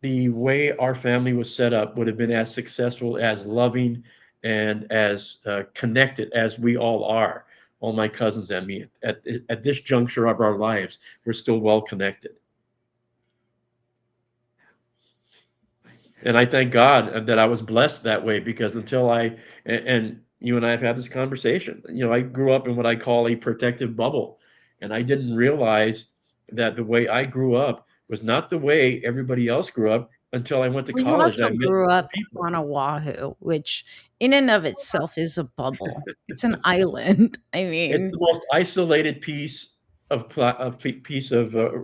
S2: the way our family was set up would have been as successful, as loving, and as connected as we all are. All my cousins and me at this juncture of our lives, we're still well connected. And I thank God that I was blessed that way, because until and you and I have had this conversation, I grew up in what I call a protective bubble. And I didn't realize that the way I grew up was not the way everybody else grew up until I went to
S1: Well, you
S2: college and
S1: also
S2: I met
S1: grew up
S2: people.
S1: on Oahu, which in and of itself is a bubble. It's an island. I
S2: It's
S1: mean,
S2: the most isolated piece of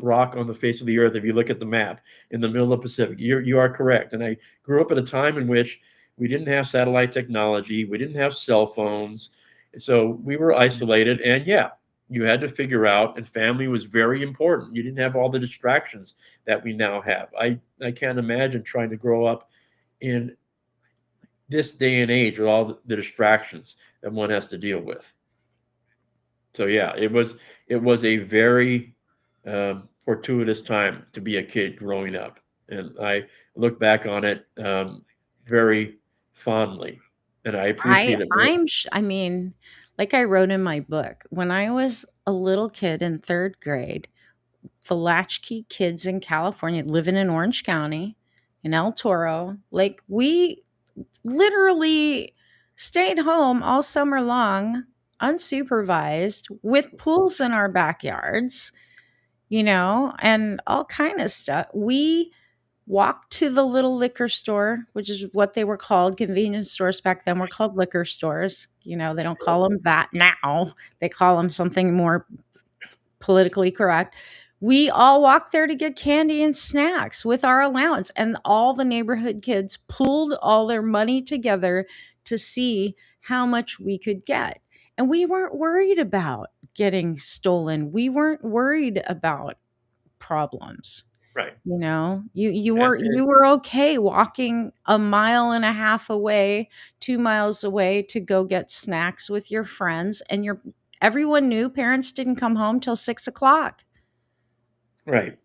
S2: rock on the face of the earth. If you look at the map in the middle of the Pacific, you are correct. And I grew up at a time in which we didn't have satellite technology, we didn't have cell phones, so we were isolated. And yeah, you had to figure out, and family was very important. You didn't have all the distractions that we now have. I can't imagine trying to grow up in this day and age with all the distractions that one has to deal with. So yeah, it was a very fortuitous time to be a kid growing up, and I look back on it very fondly, and I appreciate it very.
S1: I mean, like I wrote in my book, when I was a little kid in 3rd grade, the latchkey kids in California living in Orange County, in El Toro, like we literally stayed home all summer long, unsupervised, with pools in our backyards, and all kind of stuff. We walked to the little liquor store, which is what they were called. Convenience stores back then were called liquor stores. They don't call them that now. They call them something more politically correct. We all walked there to get candy and snacks with our allowance, and all the neighborhood kids pooled all their money together to see how much we could get. And we weren't worried about getting stolen. We weren't worried about problems.
S2: Right.
S1: You
S2: And,
S1: were you were okay walking a mile and a half away, 2 miles away to go get snacks with your friends, and everyone knew parents didn't come home till 6 o'clock
S2: right.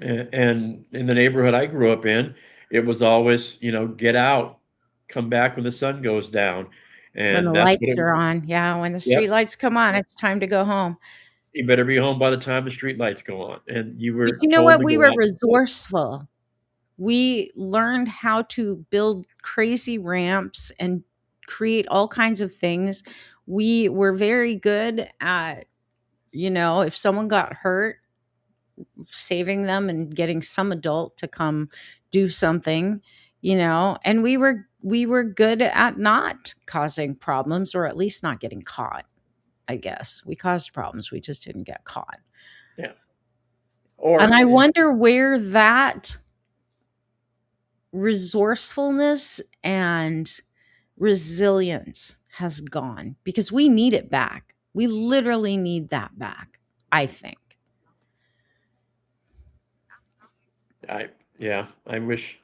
S2: And in the neighborhood I grew up in, it was always, get out, come back when the sun goes down,
S1: when the
S2: and that's what
S1: lights
S2: it.
S1: are on. Yeah, when the
S2: Yep.
S1: street lights come on, it's time to go home.
S2: You better be home by the time the street lights go on, and you
S1: But
S2: were
S1: you know
S2: told
S1: what?
S2: to
S1: We
S2: go
S1: were
S2: out and play.
S1: resourceful. We learned how to build crazy ramps and create all kinds of things. We were very good at, if someone got hurt, saving them and getting some adult to come do something, and we were good at not causing problems, or at least not getting caught. I guess we caused problems, we just didn't get caught.
S2: Yeah.
S1: And
S2: Or
S1: I wonder where that resourcefulness and resilience has gone, because we need it back. We literally need that back, I think.
S2: I yeah, I wish,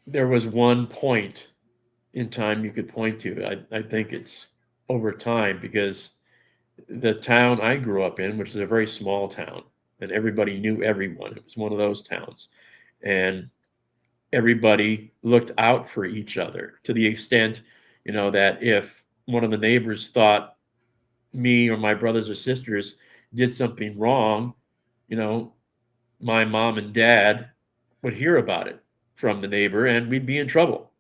S2: there was one point in time you could point to. I think it's over time, because the town I grew up in, which is a very small town, and everybody knew everyone. It was one of those towns. And everybody looked out for each other to the extent, that if one of the neighbors thought me or my brothers or sisters did something wrong, you know, my mom and dad would hear about it from the neighbor and we'd be in trouble.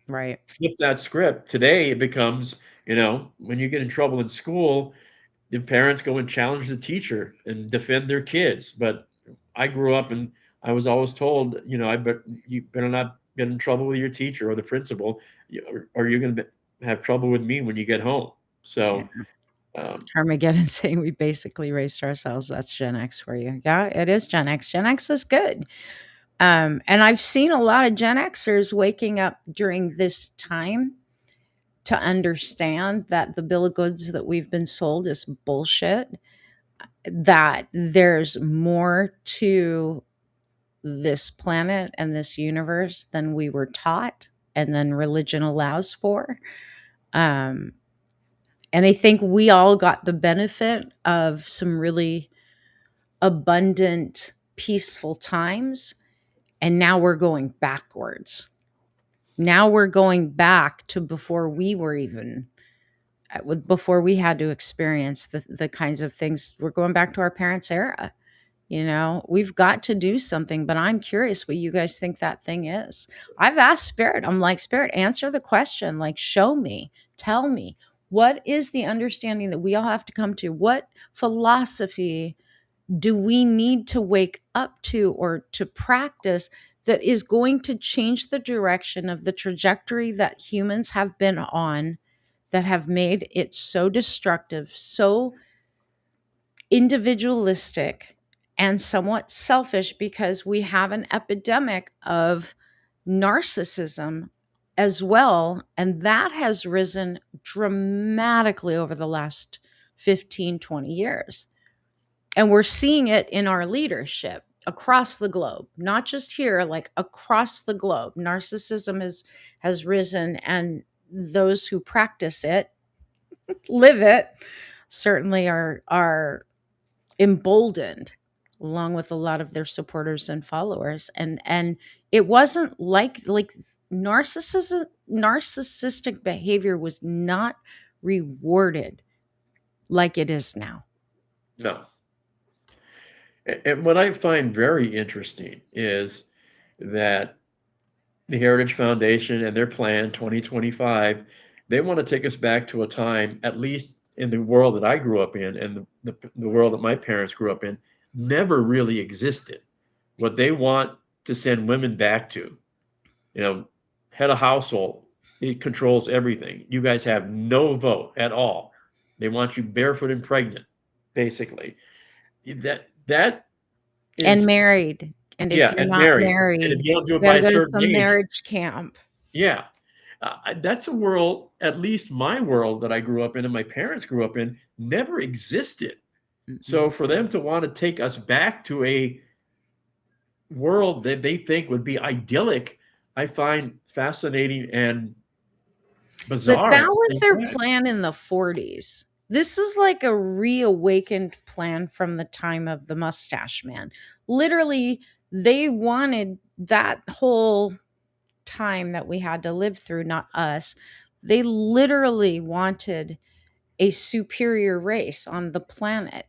S1: Right.
S2: Flip that script. Today it becomes, when you get in trouble in school, the parents go and challenge the teacher and defend their kids. But I grew up and I was always told, you better not get in trouble with your teacher or the principal, or you're going to have trouble with me when you get home.
S1: Yeah.
S2: So, um,
S1: Armageddon saying we basically raised ourselves. That's Gen X for you. Yeah, it is Gen X. Gen X is good. And I've seen a lot of Gen Xers waking up during this time to understand that the bill of goods that we've been sold is bullshit, that there's more to this planet and this universe than we were taught and then religion allows for. Um, and I think we all got the benefit of some really abundant, peaceful times. And now we're going backwards. Now we're going back to before we were even, before we had to experience the kinds of things. We're going back to our parents' era. We've got to do something, but I'm curious what you guys think that thing is. I've asked Spirit, I'm like, Spirit, answer the question, like, show me, tell me, what is the understanding that we all have to come to? What philosophy do we need to wake up to or to practice that is going to change the direction of the trajectory that humans have been on, that have made it so destructive, so individualistic, and somewhat selfish, because we have an epidemic of narcissism as well. And that has risen dramatically over the last 15, 20 years. And we're seeing it in our leadership across the globe, not just here, like across the globe. Narcissism has risen, and those who practice it, live it, certainly are emboldened, along with a lot of their supporters and followers. And it wasn't like narcissistic behavior was not rewarded like it is now.
S2: No. And what I find very interesting is that the Heritage Foundation and their plan 2025, they want to take us back to a time, at least in the world that I grew up in and the world that my parents grew up in, never really existed. What they want to send women back to, head of household, it controls everything. You guys have no vote at all. They want you barefoot and pregnant, basically. That
S1: And
S2: is,
S1: married. And if
S2: yeah,
S1: you're
S2: and
S1: not
S2: married. And if
S1: married,
S2: you don't do it
S1: you got
S2: by
S1: to
S2: a
S1: go to
S2: certain
S1: some
S2: age,
S1: marriage camp.
S2: yeah. That's a world, at least my world that I grew up in and my parents grew up in, never existed.
S1: Mm-mm.
S2: So for them to want to take us back to a world that they think would be idyllic, I find fascinating and
S1: But
S2: bizarre
S1: that
S2: at the
S1: was
S2: same
S1: their
S2: time.
S1: plan in the 40s. This is like a reawakened plan from the time of the Mustache Man. Literally, they wanted that whole time that we had to live through, not us. They literally wanted a superior race on the planet,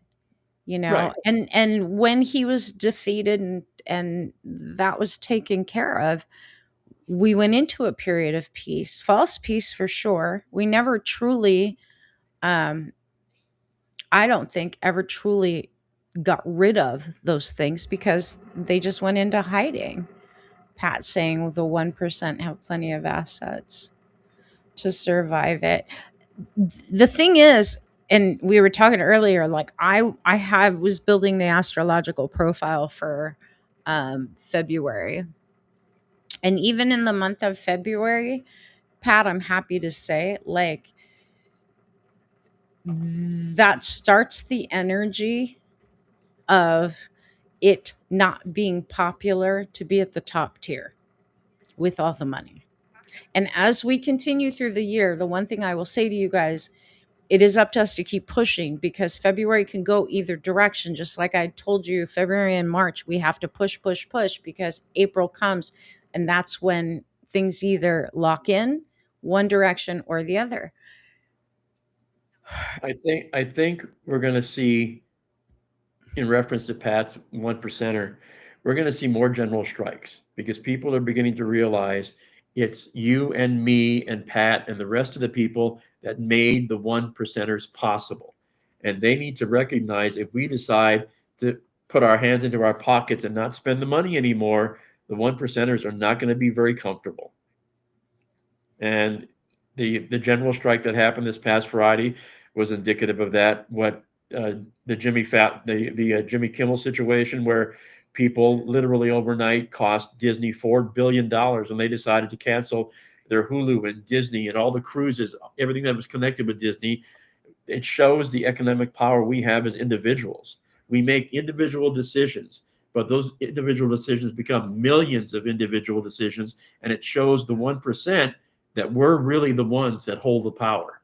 S2: Right.
S1: and when he was defeated and that was taken care of, we went into a period of peace, false peace for sure. We never truly, um, I don't think, ever truly got rid of those things because they just went into hiding. Pat saying the 1% have plenty of assets to survive it. The thing is, and we were talking earlier, like I have was building the astrological profile for February. And even in the month of February, Pat, I'm happy to say, like, that starts the energy of it not being popular to be at the top tier with all the money. And as we continue through the year, the one thing I will say to you guys, it is up to us to keep pushing, because February can go either direction. Just like I told you, February and March, we have to push, push, push, because April comes and that's when things either lock in one direction or the other.
S2: I think we're going to see, in reference to Pat's one percenter, we're going to see more general strikes because people are beginning to realize it's you and me and Pat and the rest of the people that made the one percenters possible. And they need to recognize if we decide to put our hands into our pockets and not spend the money anymore, the one percenters are not going to be very comfortable. And the general strike that happened this past Friday was indicative of that. What the Jimmy Kimmel situation, where people literally overnight cost Disney $4 billion when they decided to cancel their Hulu and Disney and all the cruises, everything that was connected with Disney. It shows the economic power we have as individuals. We make individual decisions, but those individual decisions become millions of individual decisions, and it shows the 1% that we're really the ones that hold the power.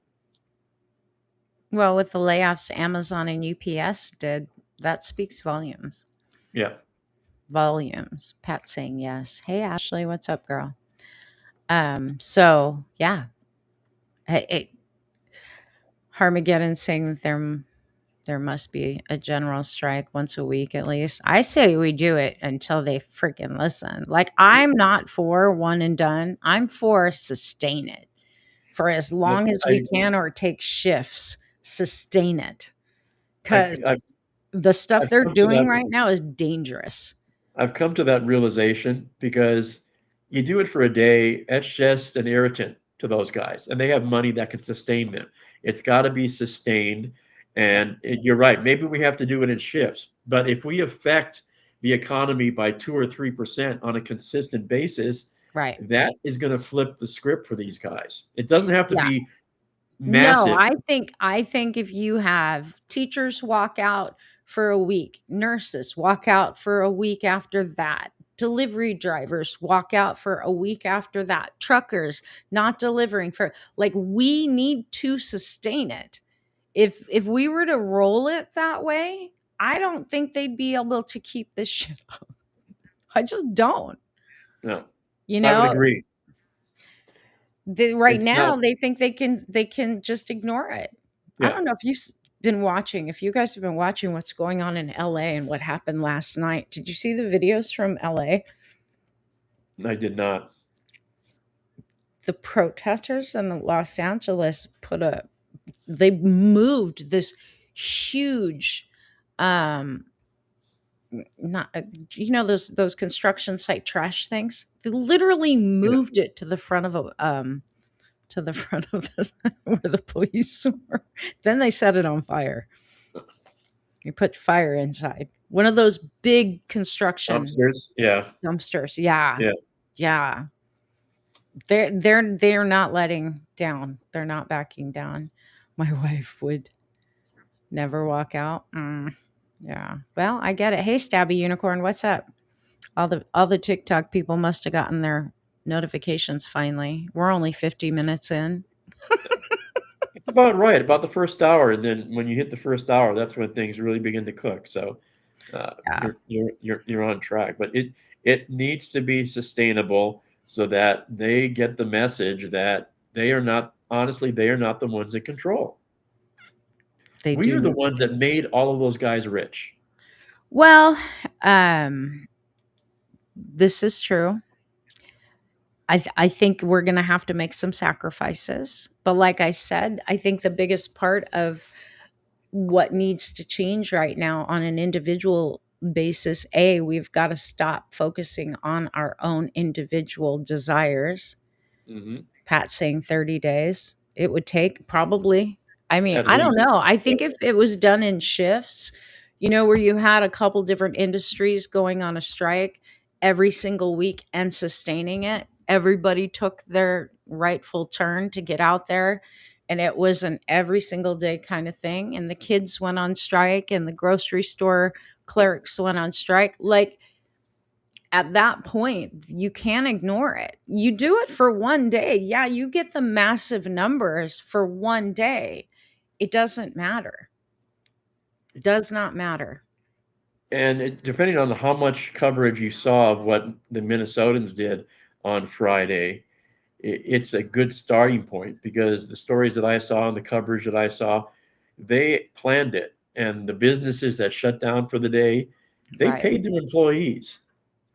S1: Well, with the layoffs Amazon and UPS did, that speaks volumes.
S2: Yeah.
S1: Volumes. Pat saying yes. Hey Ashley, what's up, girl? So yeah. Harmageddon saying that there must be a general strike once a week at least. I say we do it until they freaking listen. Like, I'm not for one and done. I'm for sustain it for as long as we
S2: I,
S1: can, or take shifts. Sustain it.
S2: I,
S1: Because
S2: I've,
S1: the stuff
S2: I've
S1: they're
S2: come to
S1: doing
S2: that
S1: right now is dangerous.
S2: I've come to that realization because you do it for a day, that's just an irritant to those guys, and they have money that can sustain them. It's got to be sustained,
S1: Yeah.
S2: and you're right. Maybe we have to do it in shifts, but if we affect the economy by 2 or 3% on a consistent basis,
S1: Right.
S2: that is going to flip the script for these guys. It doesn't have to
S1: Yeah.
S2: be
S1: No,
S2: massive.
S1: I think if you have teachers walk out for a week, nurses walk out for a week after that, delivery drivers walk out for a week after that, truckers not delivering for, like, we need to sustain it. If we were to roll it that way, I don't think they'd be able to keep this shit up. I just don't.
S2: No,
S1: You
S2: I would
S1: know,
S2: agree.
S1: right
S2: It's not.
S1: now they think they can just ignore it. I
S2: Yeah,
S1: don't know if you've been watching, if you guys have been watching what's going on in LA and what happened last night. Did you see the videos from LA?
S2: I did not.
S1: The protesters in Los Angeles they moved this huge, um not those construction site trash things. They literally
S2: Yeah.
S1: moved it to the front of a to the front of this where the police were. Then they set it on fire. You put fire inside. One of those big construction
S2: Upstairs. Yeah,
S1: dumpsters. Yeah.
S2: yeah.
S1: Yeah. They're not letting down. They're not backing down. My wife would never walk out. Yeah. Well, I get it. Hey, Stabby Unicorn, what's up? All the TikTok people must have gotten their notifications finally. We're only 50 minutes in.
S2: It's about right, about the first hour, and then when you hit the first hour, that's when things really begin to cook. So
S1: Yeah.
S2: you're on track, but it needs to be sustainable so that they get the message that they are not honestly they are not the ones in control.
S1: They
S2: We
S1: do
S2: are the
S1: need
S2: ones that made all of those guys rich.
S1: Well, um, this is true. I think we're going to have to make some sacrifices. But like I said, I think the biggest part of what needs to change right now on an individual basis, we've got to stop focusing on our own individual desires.
S2: Hmm.
S1: Pat saying 30 days. It would take probably. I mean,
S2: At
S1: I don't
S2: least.
S1: know. I
S2: Yeah.
S1: think if it was done in shifts, where you had a couple different industries going on a strike every single week and sustaining it, everybody took their rightful turn to get out there. And it was an every single day kind of thing. And the kids went on strike and the grocery store clerks went on strike. Like, at that point, you can't ignore it. You do it for one day. Yeah, you get the massive numbers for one day. It doesn't matter. Does not matter.
S2: And depending on how much coverage you saw of what the Minnesotans did on Friday, it's a good starting point because the stories that I saw and the coverage that I saw, they planned it. And the businesses that shut down for the day, they
S1: Right.
S2: paid their employees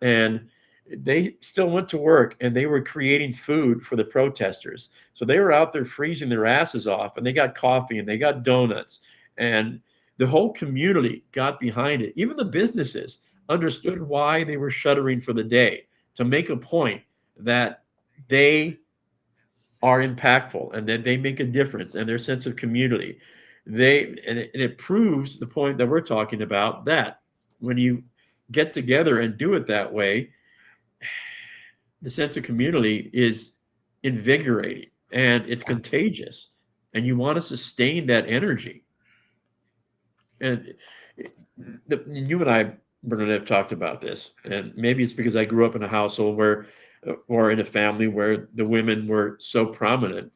S2: and they still went to work and they were creating food for the protesters. So they were out there freezing their asses off and they got coffee and they got donuts and the whole community got behind it. Even the businesses understood why they were shuttering for the day to make a point that they are impactful and that they make a difference and their sense of community. And it proves the point that we're talking about that when you get together and do it that way, the sense of community is invigorating and it's
S1: Yeah.
S2: contagious and you want to sustain that energy. And you and I, Bernadette, have talked about this, and maybe it's because I grew up in a household where or in a family where the women were so prominent.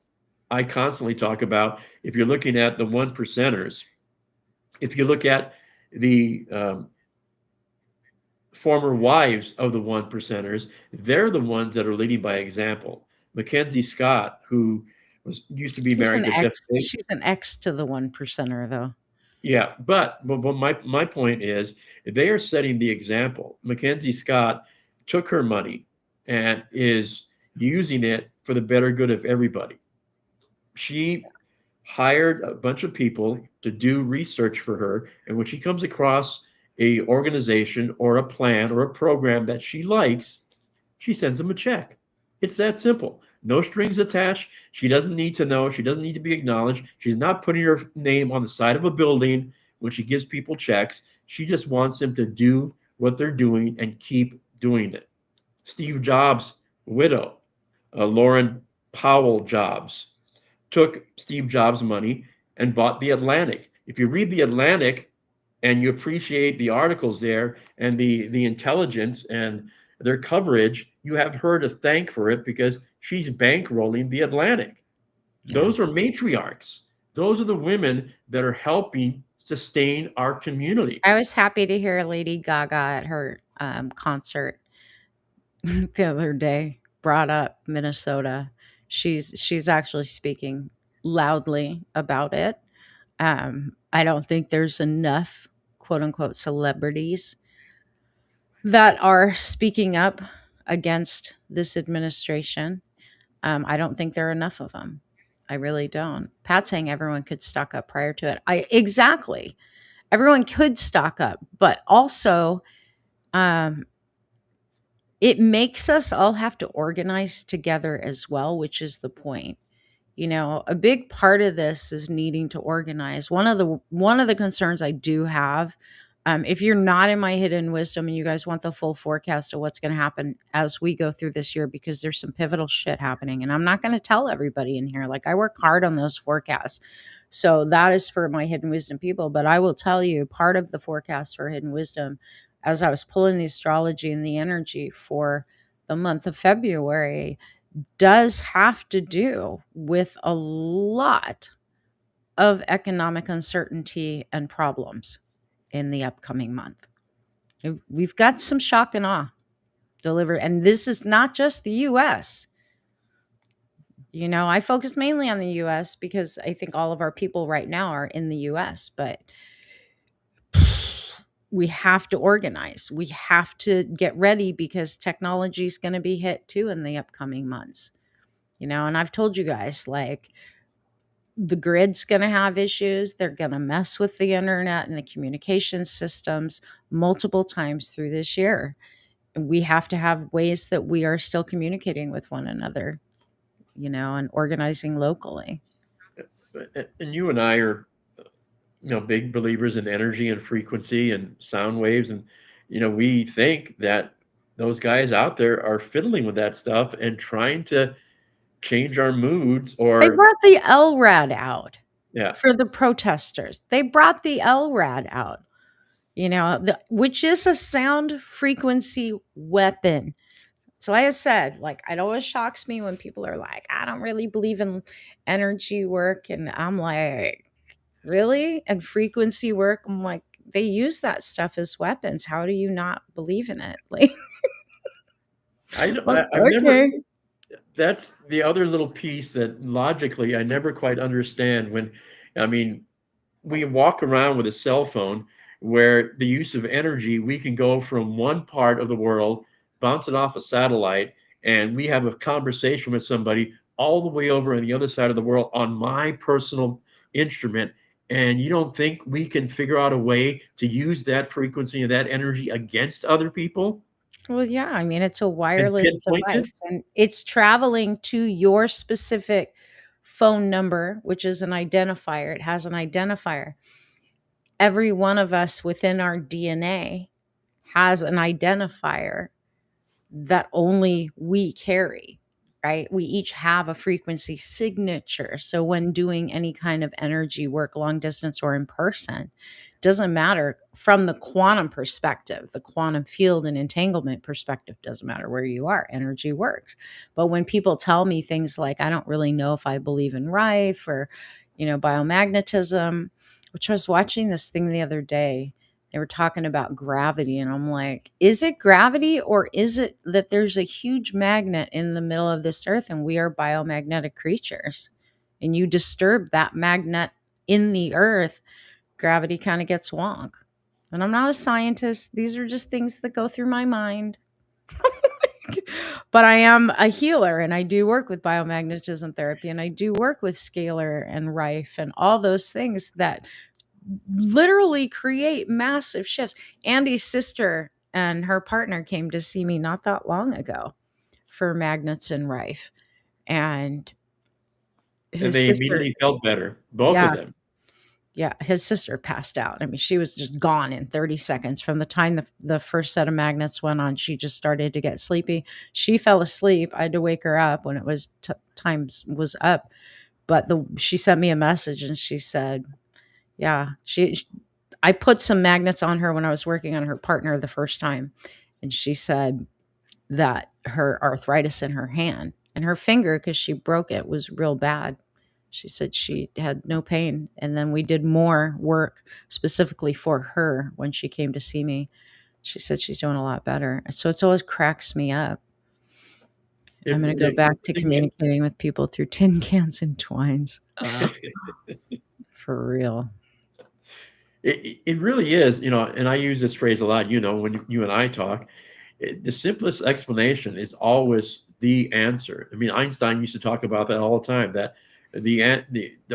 S2: I constantly talk about, if you're looking at the one percenters, if you look at the former wives of the one percenters, they're the ones that are leading by example. Mackenzie Scott, who used to be married to Jeff Bezos.
S1: She's an ex to the one percenter though.
S2: Yeah, but my point is they are setting the example. Mackenzie Scott took her money and is using it for the better good of everybody. She hired a bunch of people to do research for her, and when she comes across a organization or a plan or a program that she likes, she sends them a check. It's that simple. No strings attached. She doesn't need to know. She doesn't need to be acknowledged. She's not putting her name on the side of a building when she gives people checks. She just wants them to do what they're doing and keep doing it. Steve Jobs' widow, Lauren Powell Jobs, took Steve Jobs' money and bought The Atlantic. If you read The Atlantic and you appreciate the articles there and the intelligence and their coverage, you have her to thank for it because she's bankrolling The Atlantic.
S1: Yeah.
S2: Those are matriarchs. Those are the women that are helping sustain our community.
S1: I was happy to hear Lady Gaga at her concert the other day brought up Minnesota. She's actually speaking loudly about it. I don't think there's enough quote unquote celebrities that are speaking up against this administration. I don't think there are enough of them. I really don't. Pat's saying everyone could stock up prior to it. I exactly. Everyone could stock up, but also um, it makes us all have to organize together as well, which is the point. You know, a big part of this is needing to organize. One of the concerns I do have, if you're not in my hidden wisdom and you guys want the full forecast of what's going to happen as we go through this year, because there's some pivotal shit happening, and I'm not going to tell everybody in here. Like I work hard on those forecasts, so that is for my hidden wisdom people. But I will tell you, part of the forecast for hidden wisdom, as I was pulling the astrology and the energy for the month of February, does have to do with a lot of economic uncertainty and problems in the upcoming month. We've got some shock and awe delivered. And this is not just the US. You know, I focus mainly on the US because I think all of our people right now are in the US, but we have to organize. We have to get ready because technology is going to be hit too in the upcoming months. You know, and I've told you guys, like, the grid's going to have issues. They're going to mess with the internet and the communication systems multiple times through this year. We have to have ways that we are still communicating with one another, you know, and organizing locally.
S2: And you and I are, big believers in energy and frequency and sound waves. And, we think that those guys out there are fiddling with that stuff and trying to change our moods
S1: They
S2: or,
S1: brought the LRAD out
S2: yeah.
S1: for the protesters. They brought the LRAD out, you know, which is a sound frequency weapon. So like I said, like it always shocks me when people are like, I don't really believe in energy work. And I'm like, really? And frequency work? I'm like, they use that stuff as weapons. How do you not believe in it? Like,
S2: I've never,
S1: okay.
S2: that's the other little piece that logically I never quite understand when, I mean, we walk around with a cell phone where the use of energy, we can go from one part of the world, bounce it off a satellite, and we have a conversation with somebody all the way over on the other side of the world on my personal instrument. And you don't think we can figure out a way to use that frequency and that energy against other people
S1: Well, yeah, I mean, it's a
S2: and
S1: wireless
S2: pinpoint it?
S1: device and it's traveling to your specific phone number, which is an identifier. It has an identifier. Every one of us within our DNA has an identifier that only we carry, right? We each have a frequency signature. So when doing any kind of energy work, long distance or in person, doesn't matter from the quantum perspective, the quantum field and entanglement perspective. Doesn't matter where you are, energy works. But when people tell me things like, I don't really know if I believe in Rife or, biomagnetism, which I was watching this thing the other day. They were talking about gravity, and I'm like, is it gravity, or is it that there's a huge magnet in the middle of this earth and we are biomagnetic creatures? And you disturb that magnet in the earth, gravity kind of gets wonk. And I'm not a scientist. These are just things that go through my mind. But I am a healer, and I do work with biomagnetism therapy, and I do work with scalar and Rife and all those things that literally create massive shifts. Andy's sister and her partner came to see me not that long ago for magnets and Rife. And
S2: And
S1: his
S2: they
S1: sister,
S2: immediately felt better, both of
S1: yeah,
S2: them.
S1: yeah, his sister passed out. I mean, she was just gone in 30 seconds. From the time the first set of magnets went on, she just started to get sleepy. She fell asleep. I had to wake her up when it was times was up. But she sent me a message and she said, yeah, I put some magnets on her when I was working on her partner the first time. And she said that her arthritis in her hand and her finger, because she broke it, was real bad. She said she had no pain. And then we did more work specifically for her when she came to see me. She said she's doing a lot better. So it's always cracks me up.
S2: It,
S1: I'm going to go
S2: it,
S1: back to
S2: it,
S1: communicating with people through tin cans and twines. For real.
S2: it really is, and I use this phrase a lot, when you and I talk. The simplest explanation is always the answer. I mean, Einstein used to talk about that all the time, that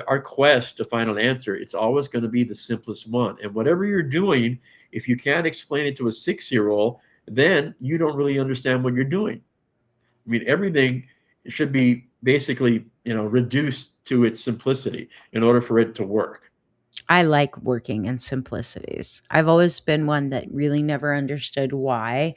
S2: our quest to find an answer, it's always going to be the simplest one. And whatever you're doing, if you can't explain it to a 6-year-old, then you don't really understand what you're doing. I mean, everything should be basically, reduced to its simplicity in order for it to work.
S1: I like working in simplicities. I've always been one that really never understood why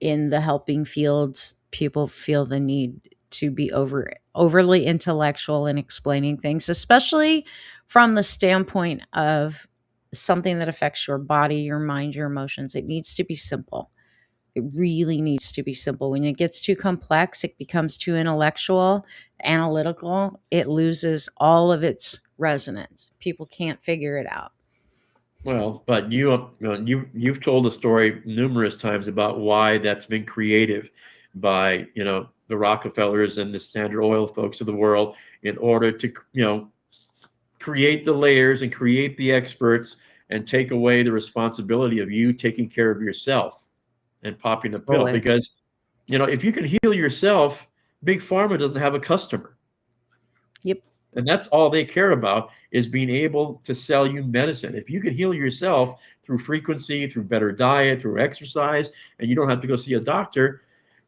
S1: in the helping fields people feel the need to be overly intellectual in explaining things, especially from the standpoint of something that affects your body, your mind, your emotions. It needs to be simple. It really needs to be simple. When it gets too complex, it becomes too intellectual, analytical. It loses all of its resonance. People can't figure it out.
S2: Well, but you've told the story numerous times about why that's been creative by, the Rockefellers and the Standard Oil folks of the world, in order to, create the layers and create the experts and take away the responsibility of you taking care of yourself and popping the pill.
S1: Totally.
S2: Because, if you can heal yourself, Big Pharma doesn't have a customer.
S1: Yep.
S2: And that's all they care about, is being able to sell you medicine. If you can heal yourself through frequency, through better diet, through exercise, and you don't have to go see a doctor,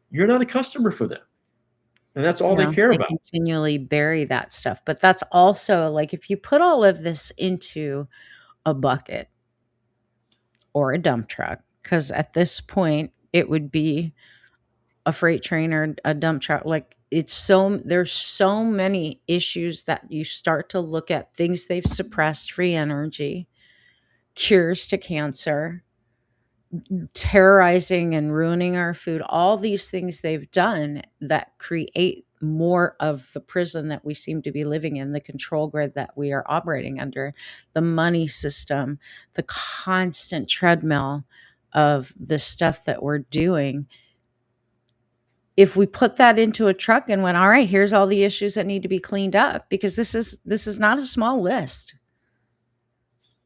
S2: you're not a customer for them. And that's all they
S1: Yeah,
S2: care
S1: they
S2: about.
S1: continually bury that stuff. But that's also like if you put all of this into a bucket or a dump truck, because at this point it would be a freight train or a dump truck. Like there's so many issues that you start to look at things they've suppressed: free energy, cures to cancer, terrorizing and ruining our food, all these things they've done that create more of the prison that we seem to be living in, the control grid that we are operating under, the money system, the constant treadmill of the stuff that we're doing. If we put that into a truck and went, all right, here's all the issues that need to be cleaned up, because this is not a small list.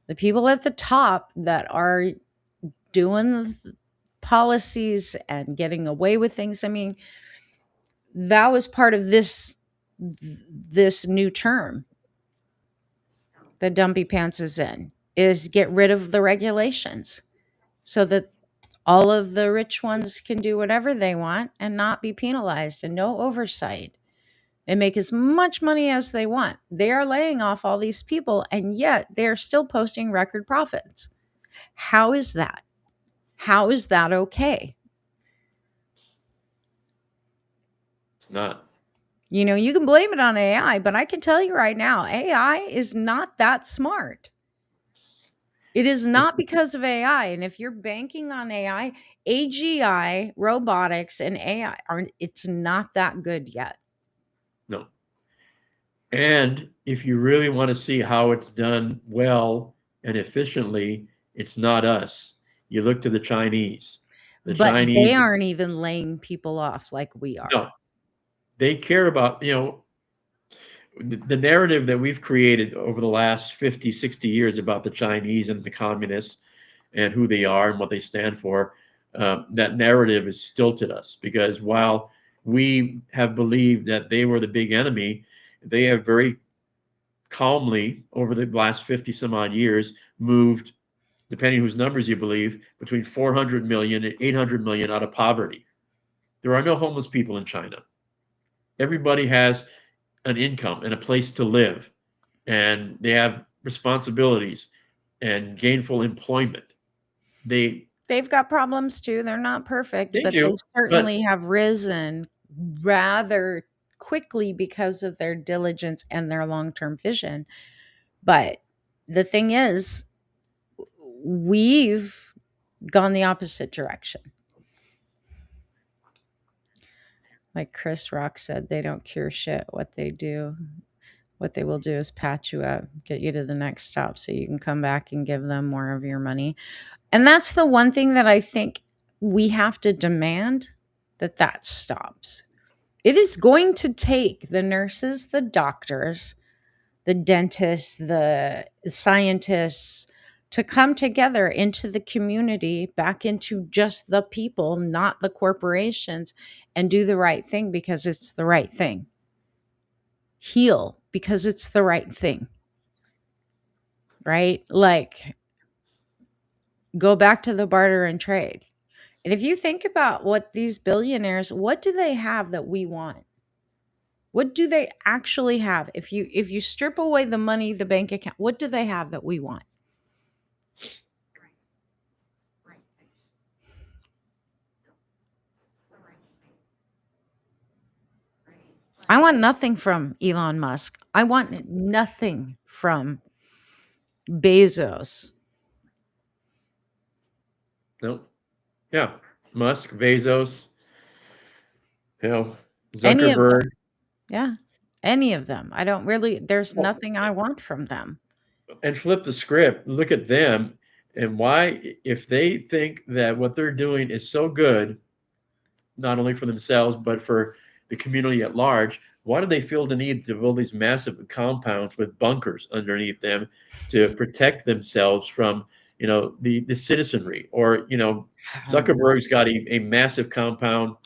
S1: The people at the top that are doing policies and getting away with things. I mean, that was part of this new term that Dumpy Pants is in, is get rid of the regulations so that all of the rich ones can do whatever they want and not be penalized, and no oversight, and make as much money as they want. They are laying off all these people, and yet they are still posting record profits. How is that? How is that okay?
S2: It's not.
S1: You can blame it on AI, but I can tell you right now, AI is not that smart. It is not because of AI. And if you're banking on AI, AGI, robotics, and AI aren't, it's not that good yet.
S2: No. And if you really want to see how it's done well and efficiently, it's not us. You look to the Chinese. The
S1: But they
S2: Chinese,
S1: aren't even laying people off like we are.
S2: no, they care about, the narrative that we've created over the last 50, 60 years about the Chinese and the communists and who they are and what they stand for. That narrative has stilted us because while we have believed that they were the big enemy, they have very calmly over the last 50 some odd years moved, depending whose numbers you believe, between 400 million and 800 million out of poverty. There are no homeless people in China. Everybody has an income and a place to live, and they have responsibilities and gainful employment.
S1: They've got problems too. They're not perfect,
S2: They
S1: but they
S2: do, but
S1: certainly have risen rather quickly because of their diligence and their long-term vision. But the thing is, we've gone the opposite direction. Like Chris Rock said, they don't cure shit. What they will do is patch you up, get you to the next stop so you can come back and give them more of your money. And that's the one thing that I think we have to demand that stops. It is going to take the nurses, the doctors, the dentists, the scientists to come together into the community, back into just the people, not the corporations, and do the right thing because it's the right thing. Heal because it's the right thing. Right? Like, go back to the barter and trade. And if you think about what these billionaires, what do they have that we want? What do they actually have? If you strip away the money, the bank account, what do they have that we want? I want nothing from Elon Musk. I want nothing from Bezos.
S2: no, yeah, Musk, Bezos, you know,
S1: Any of them.
S2: Zuckerberg.
S1: Yeah. Any of them. I don't really, there's
S2: Well,
S1: nothing I want from them.
S2: and flip the script, look at them and why, if they think that what they're doing is so good, not only for themselves, but for the community at large, why do they feel the need to build these massive compounds with bunkers underneath them to protect themselves from, the citizenry? Or,
S1: I don't know.
S2: Zuckerberg's got a massive compound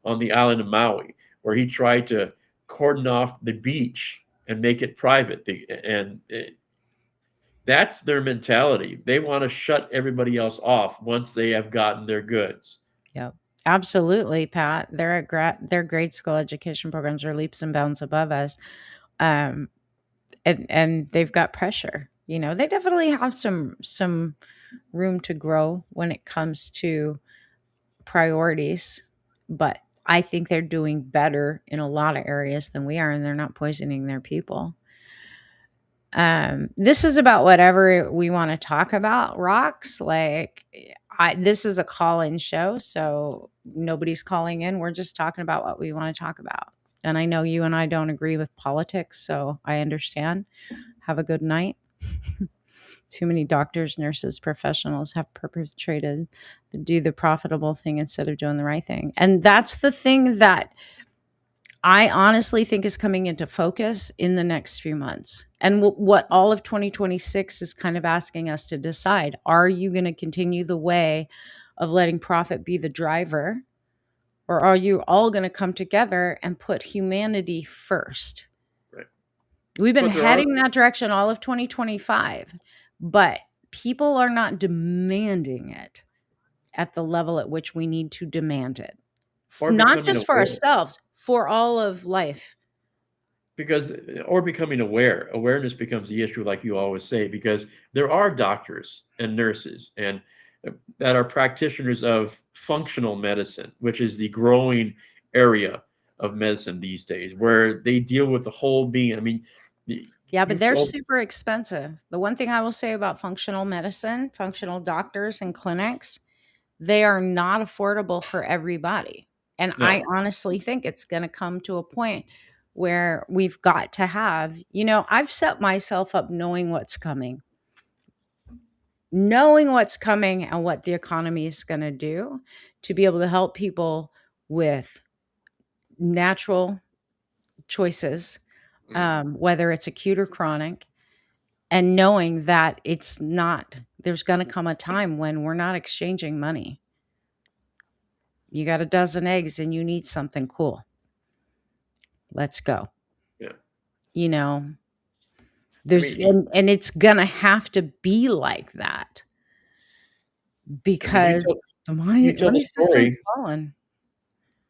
S2: on the island of Maui where he tried to cordon off the beach and make it private. And that's their mentality. They want to shut everybody else off once they have gotten their goods.
S1: Yep. Absolutely, Pat. Their grade school education programs are leaps and bounds above us. Um, and they've got pressure. They definitely have some room to grow when it comes to priorities, but I think they're doing better in a lot of areas than we are, and they're not poisoning their people. This is about whatever we want to talk about, rocks. Like, this is a call-in show, so nobody's calling in. We're just talking about what we want to talk about. And I know you and I don't agree with politics, so I understand. Have a good night. Too many doctors, nurses, professionals have perpetrated to do the profitable thing instead of doing the right thing. And that's the thing that I honestly think is coming into focus in the next few months. And what all of 2026 is kind of asking us to decide. Are you going to continue the way of letting profit be the driver? Or are you all going to come together and put humanity first?
S2: Right.
S1: We've been
S2: But there are
S1: heading that direction all of 2025, but people are not demanding it at the level at which we need to demand it.
S2: or
S1: Not
S2: becoming
S1: just for
S2: aware
S1: ourselves, for all of life.
S2: because or becoming aware. Awareness becomes the issue, like you always say, because there are doctors and nurses and that are practitioners of functional medicine, which is the growing area of medicine these days, where they deal with the whole being. I mean,
S1: Yeah, but
S2: You've
S1: they're
S2: told,
S1: super expensive. The one thing I will say about functional medicine, functional doctors and clinics, they are not affordable for everybody. And I
S2: no,
S1: honestly think it's going to come to a point where we've got to have, I've set myself up knowing what's coming and what the economy is going to do to be able to help people with natural choices, whether it's acute or chronic, and knowing that there's going to come a time when we're not exchanging money. You got a dozen eggs and you need something cool. Let's go.
S2: yeah.
S1: You know,
S2: I
S1: there's,
S2: mean,
S1: and it's going to have to be like that
S2: I mean,
S1: because the
S2: you
S1: money,
S2: tell the
S1: money system's
S2: story.
S1: falling.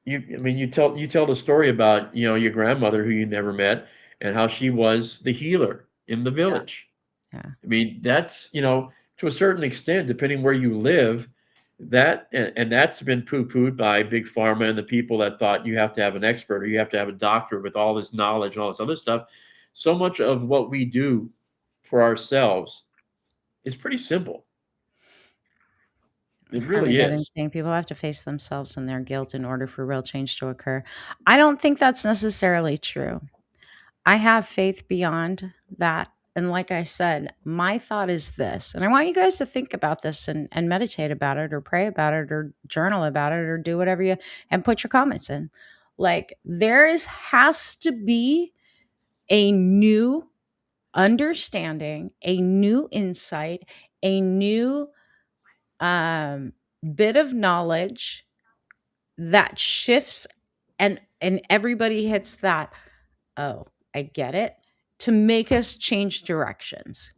S2: I mean, you tell the story about your grandmother who you never met and how she was the healer in the
S1: Yeah.
S2: village.
S1: Yeah.
S2: I mean, that's, to a certain extent, depending where you live, and that's been poo-pooed by big pharma and the people that thought you have to have an expert or you have to have a doctor with all this knowledge and all this other stuff. So much of what we do for ourselves is pretty simple. It really
S1: Armageddon
S2: is.
S1: saying people have to face themselves and their guilt in order for real change to occur. I don't think that's necessarily true. I have faith beyond that. And like I said, my thought is this, and I want you guys to think about this and meditate about it or pray about it or journal about it or do whatever and put your comments in. Like, has to be a new understanding, a new insight, a new um, bit of knowledge that shifts, and everybody hits that, oh, I get it, to make us change directions.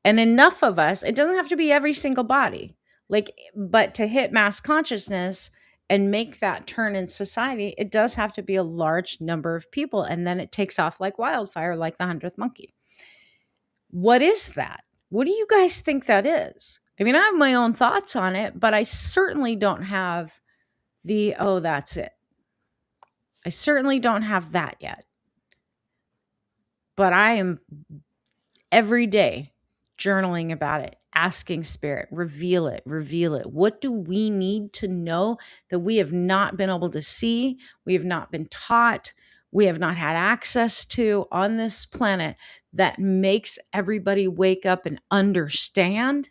S1: And enough of us, it doesn't have to be every single body, like, but to hit mass consciousness and make that turn in society, it does have to be a large number of people. And then it takes off like wildfire, like the 100th monkey. What is that? What do you guys think that is? I mean, I have my own thoughts on it, but I certainly don't have oh, that's it. I certainly don't have that yet. But I am every day journaling about it, asking spirit, reveal it, reveal it. What do we need to know that we have not been able to see, we have not been taught, we have not had access to on this planet that makes everybody wake up and understand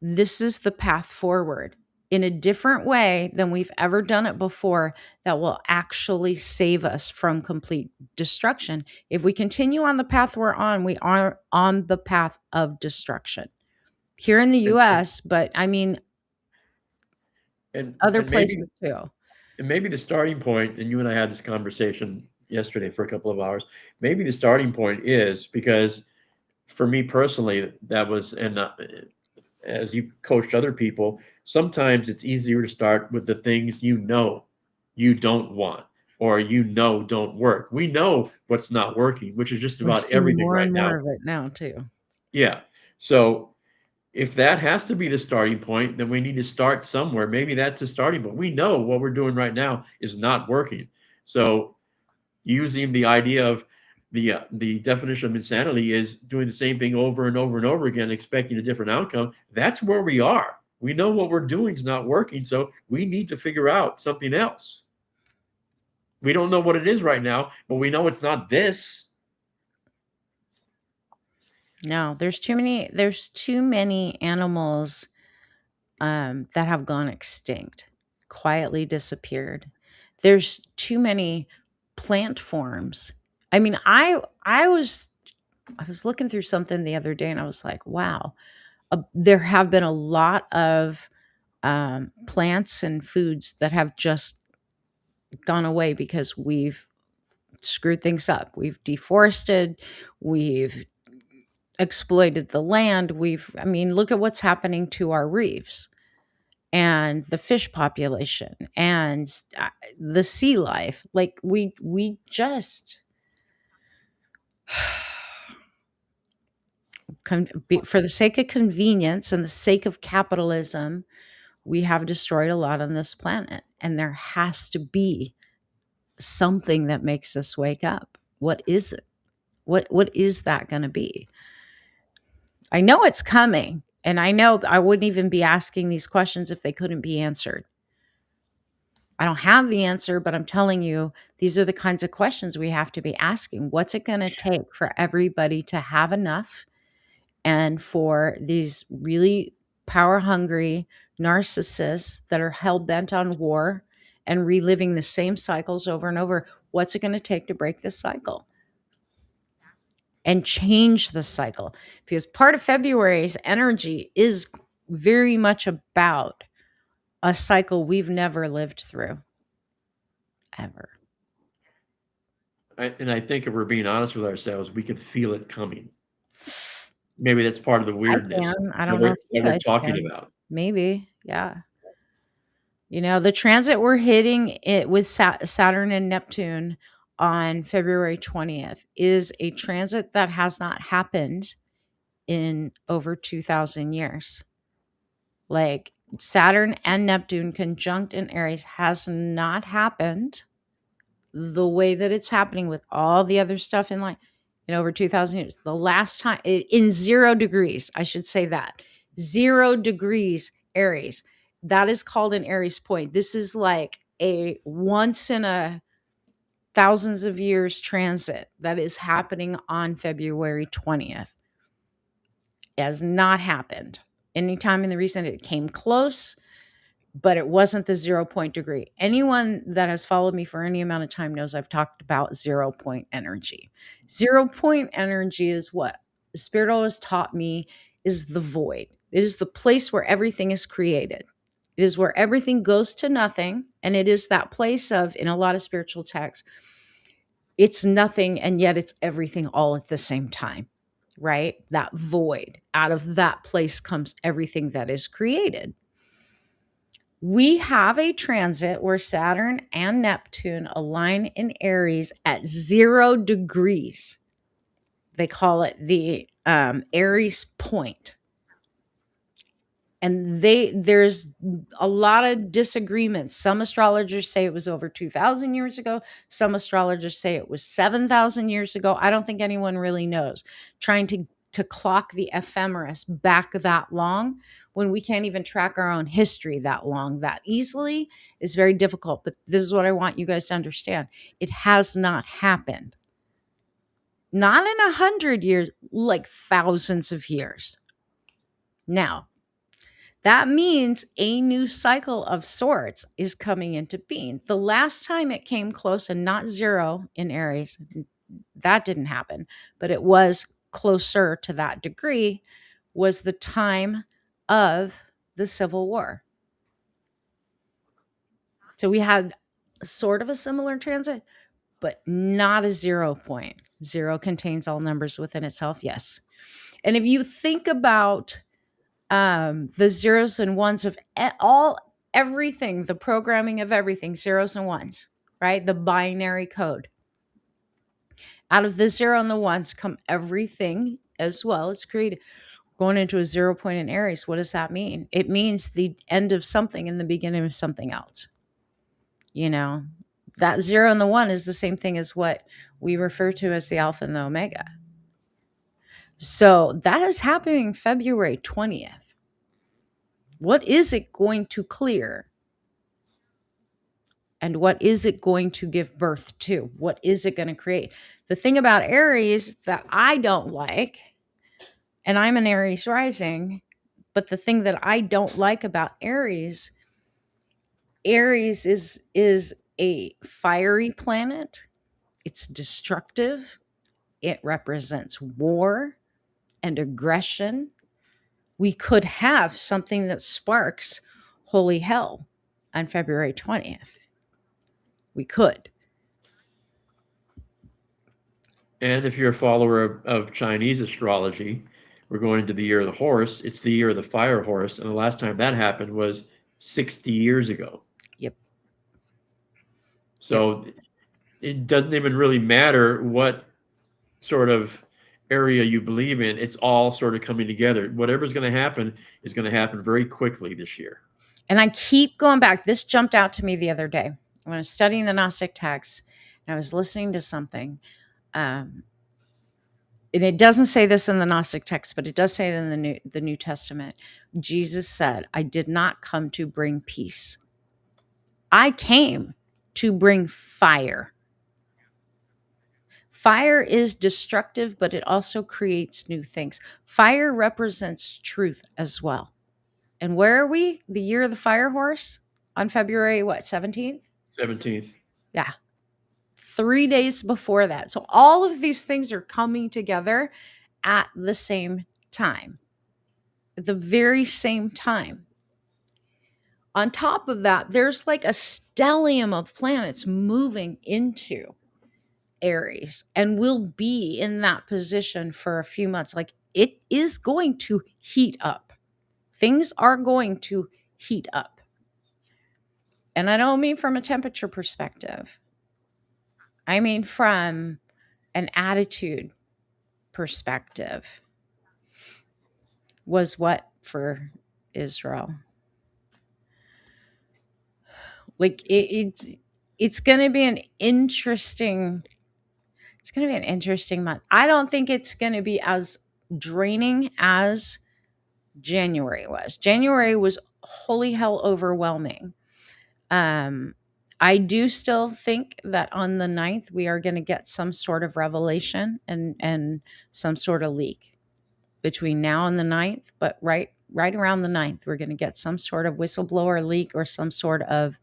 S1: this is the path forward in a different way than we've ever done it before that will actually save us from complete destruction. If we continue on the path we're on, we are on the path of destruction here in the
S2: And
S1: US, but I mean,
S2: and
S1: other
S2: and maybe
S1: places too.
S2: and maybe the starting point, and you and I had this conversation yesterday for a couple of hours. Maybe the starting point is because for me personally, that was, and as you coached other people, sometimes it's easier to start with the things you don't want or don't work. We know what's not working, which is just
S1: We're
S2: about
S1: seeing
S2: everything
S1: more
S2: right
S1: and
S2: now.
S1: more of it now too.
S2: Yeah. So if that has to be the starting point, then we need to start somewhere. Maybe that's the starting point. We know what we're doing right now is not working. So using the idea of the definition of insanity is doing the same thing over and over and over again, expecting a different outcome. That's where we are. We know what we're doing is not working, so we need to figure out something else. We don't know what it is right now, but we know it's not this.
S1: No, there's too many animals that have gone extinct, quietly disappeared. There's too many plant forms. I mean, I was looking through something the other day and I was like, wow, there have been a lot of plants and foods that have just gone away because we've screwed things up. We've deforested, we've exploited the land. I mean, look at what's happening to our reefs and the fish population and the sea life. Like we just for the sake of convenience and the sake of capitalism, we have destroyed a lot on this planet, and there has to be something that makes us wake up. What is it? What is that going to be? I know it's coming, and I know I wouldn't even be asking these questions if they couldn't be answered. I don't have the answer, but I'm telling you, these are the kinds of questions we have to be asking. What's it going to take for everybody to have enough, and for these really power hungry narcissists that are hell bent on war and reliving the same cycles over and over? What's it going to take to break this cycle and change the cycle? Because part of February's energy is very much about a cycle we've never lived through, ever.
S2: And I think if we're being honest with ourselves, we can feel it coming. Maybe that's part of the
S1: I
S2: weirdness
S1: can. I
S2: that
S1: don't know if you
S2: we're
S1: guys
S2: talking
S1: can.
S2: about.
S1: Maybe. Yeah. The transit we're hitting it with Saturn and Neptune on February 20th is a transit that has not happened in over 2,000 years. Like, Saturn and Neptune conjunct in Aries has not happened the way that it's happening with all the other stuff in life in over 2,000 years. The last time in 0 degrees, I should say that 0 degrees Aries, that is called an Aries point. This is like a once in a thousands of years transit that is happening on February 20th. It has not happened anytime in the recent. It came close, but it wasn't the 0 point degree. Anyone that has followed me for any amount of time knows I've talked about 0 point energy. 0 point energy is what the Spirit always taught me is the void. It is the place where everything is created. It is where everything goes to nothing. And it is that place of, in a lot of spiritual texts, it's nothing and yet it's everything all at the same time, right? That void. Out of that place comes everything that is created. We have a transit where Saturn and Neptune align in Aries at 0 degrees. They call it the Aries point. And there's a lot of disagreements. Some astrologers say it was over 2,000 years ago. Some astrologers say it was 7,000 years ago. I don't think anyone really knows. Trying to clock the ephemeris back that long when we can't even track our own history that long, that easily, is very difficult. But this is what I want you guys to understand. It has not happened. Not in 100 years, like thousands of years. Now, that means a new cycle of sorts is coming into being. The last time it came close, and not 0 in Aries, that didn't happen, but it was closer to that degree, was the time of the Civil War. So we had sort of a similar transit, but not a 0 point. 0 contains all numbers within itself, yes. And if you think about the zeros and ones of everything, the programming of everything, zeros and ones, right? The binary code. Out of the 0 and the ones come everything as well. It's created. Going into a 0 point in Aries, what does that mean? It means the end of something and the beginning of something else. That 0 and the 1 is the same thing as what we refer to as the Alpha and the Omega. So that is happening February 20th. What is it going to clear? And what is it going to give birth to? What is it going to create? The thing about Aries that I don't like, and I'm an Aries rising, but the thing that I don't like about Aries is a fiery planet. It's destructive. It represents war and aggression. We could have something that sparks holy hell on February 20th. We could.
S2: And if you're a follower of Chinese astrology, we're going into the year of the horse. It's the year of the fire horse. And the last time that happened was 60 years ago.
S1: Yep.
S2: So it doesn't even really matter what sort of area you believe in. It's all sort of coming together. Whatever's going to happen is going to happen very quickly this year.
S1: And I keep going back. This jumped out to me the other day when I was studying the Gnostic texts and I was listening to something. and it doesn't say this in the Gnostic text, but it does say it in the New Testament. Jesus said, I did not come to bring peace. I came to bring fire. Fire is destructive, but it also creates new things. Fire represents truth as well. And where are we? The year of the fire horse on February, what, 17th?
S2: 17th.
S1: Yeah. 3 days before that. So all of these things are coming together at the same time, at the very same time. On top of that, there's like a stellium of planets moving into Aries and will be in that position for a few months. Like it is going to heat up. Things are going to heat up. And I don't mean from a temperature perspective. I mean from an attitude perspective. Was what for Israel? Like it's going to be an interesting month. I don't think it's going to be as draining as January was. January was holy hell overwhelming. I do still think that on the 9th we are going to get some sort of revelation and some sort of leak between now and the 9th, but right around the 9th we're going to get some sort of whistleblower leak or some sort of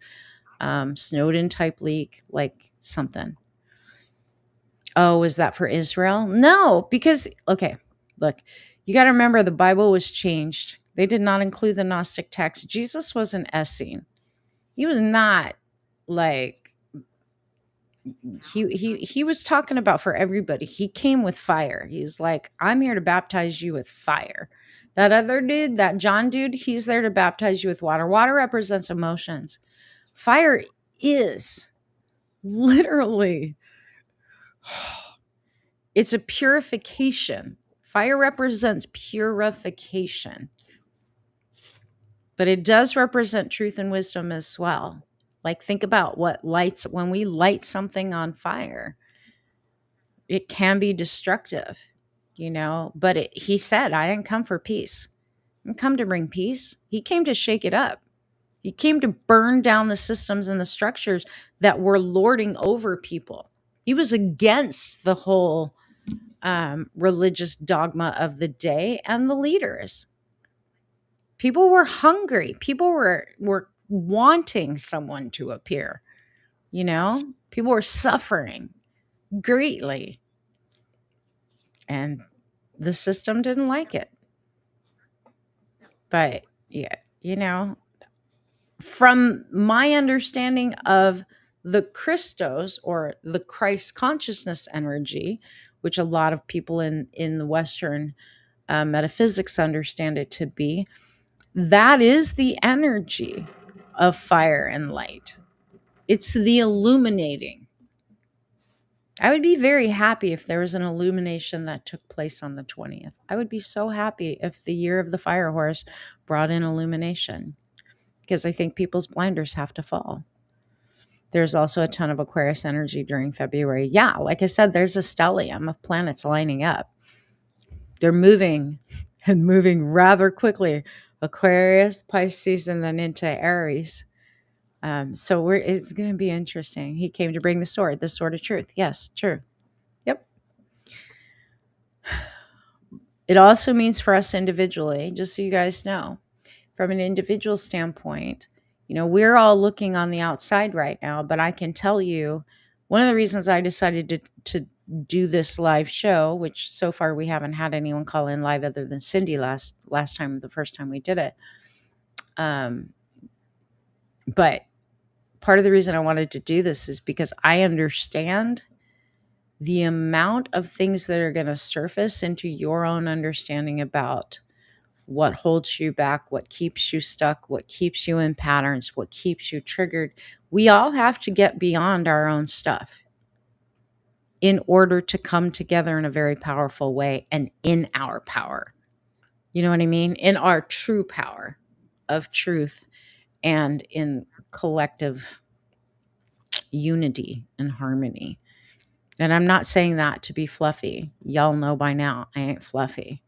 S1: Snowden type leak, like something. Oh, is that for Israel? No, because, okay, look, you got to remember the Bible was changed. They did not include the Gnostic text. Jesus was an Essene. He was not like, he was talking about for everybody. He came with fire. He's like, I'm here to baptize you with fire. That other dude, that John dude, he's there to baptize you with water. Water represents emotions. Fire is literally, it's a purification. Fire represents purification, but it does represent truth and wisdom as well. Like think about what lights, when we light something on fire, it can be destructive, but he said, I didn't come for peace. I didn't come to bring peace. He came to shake it up. He came to burn down the systems and the structures that were lording over people. He was against the whole religious dogma of the day and the leaders. People were hungry. People were wanting someone to appear. People were suffering greatly. And the system didn't like it. But yeah, from my understanding of the Christos or the Christ consciousness energy, which a lot of people in the Western metaphysics understand it to be, that is the energy of fire and light. It's the illuminating. I would be very happy if there was an illumination that took place on the 20th. I would be so happy if the year of the fire horse brought in illumination, because I think people's blinders have to fall. There's also a ton of Aquarius energy during February. Yeah, like I said, there's a stellium of planets lining up. They're moving and moving rather quickly. Aquarius, Pisces, and then into Aries. So it's going to be interesting. He came to bring the sword of truth. Yes, true. Yep. It also means for us individually, just so you guys know, from an individual standpoint, we're all looking on the outside right now, but I can tell you one of the reasons I decided to do this live show, which so far we haven't had anyone call in live other than Cindy last time, the first time we did it. But part of the reason I wanted to do this is because I understand the amount of things that are going to surface into your own understanding about what holds you back, what keeps you stuck, what keeps you in patterns, what keeps you triggered. We all have to get beyond our own stuff in order to come together in a very powerful way and in our power. You know what I mean? In our true power of truth and in collective unity and harmony. And I'm not saying that to be fluffy. Y'all know by now I ain't fluffy.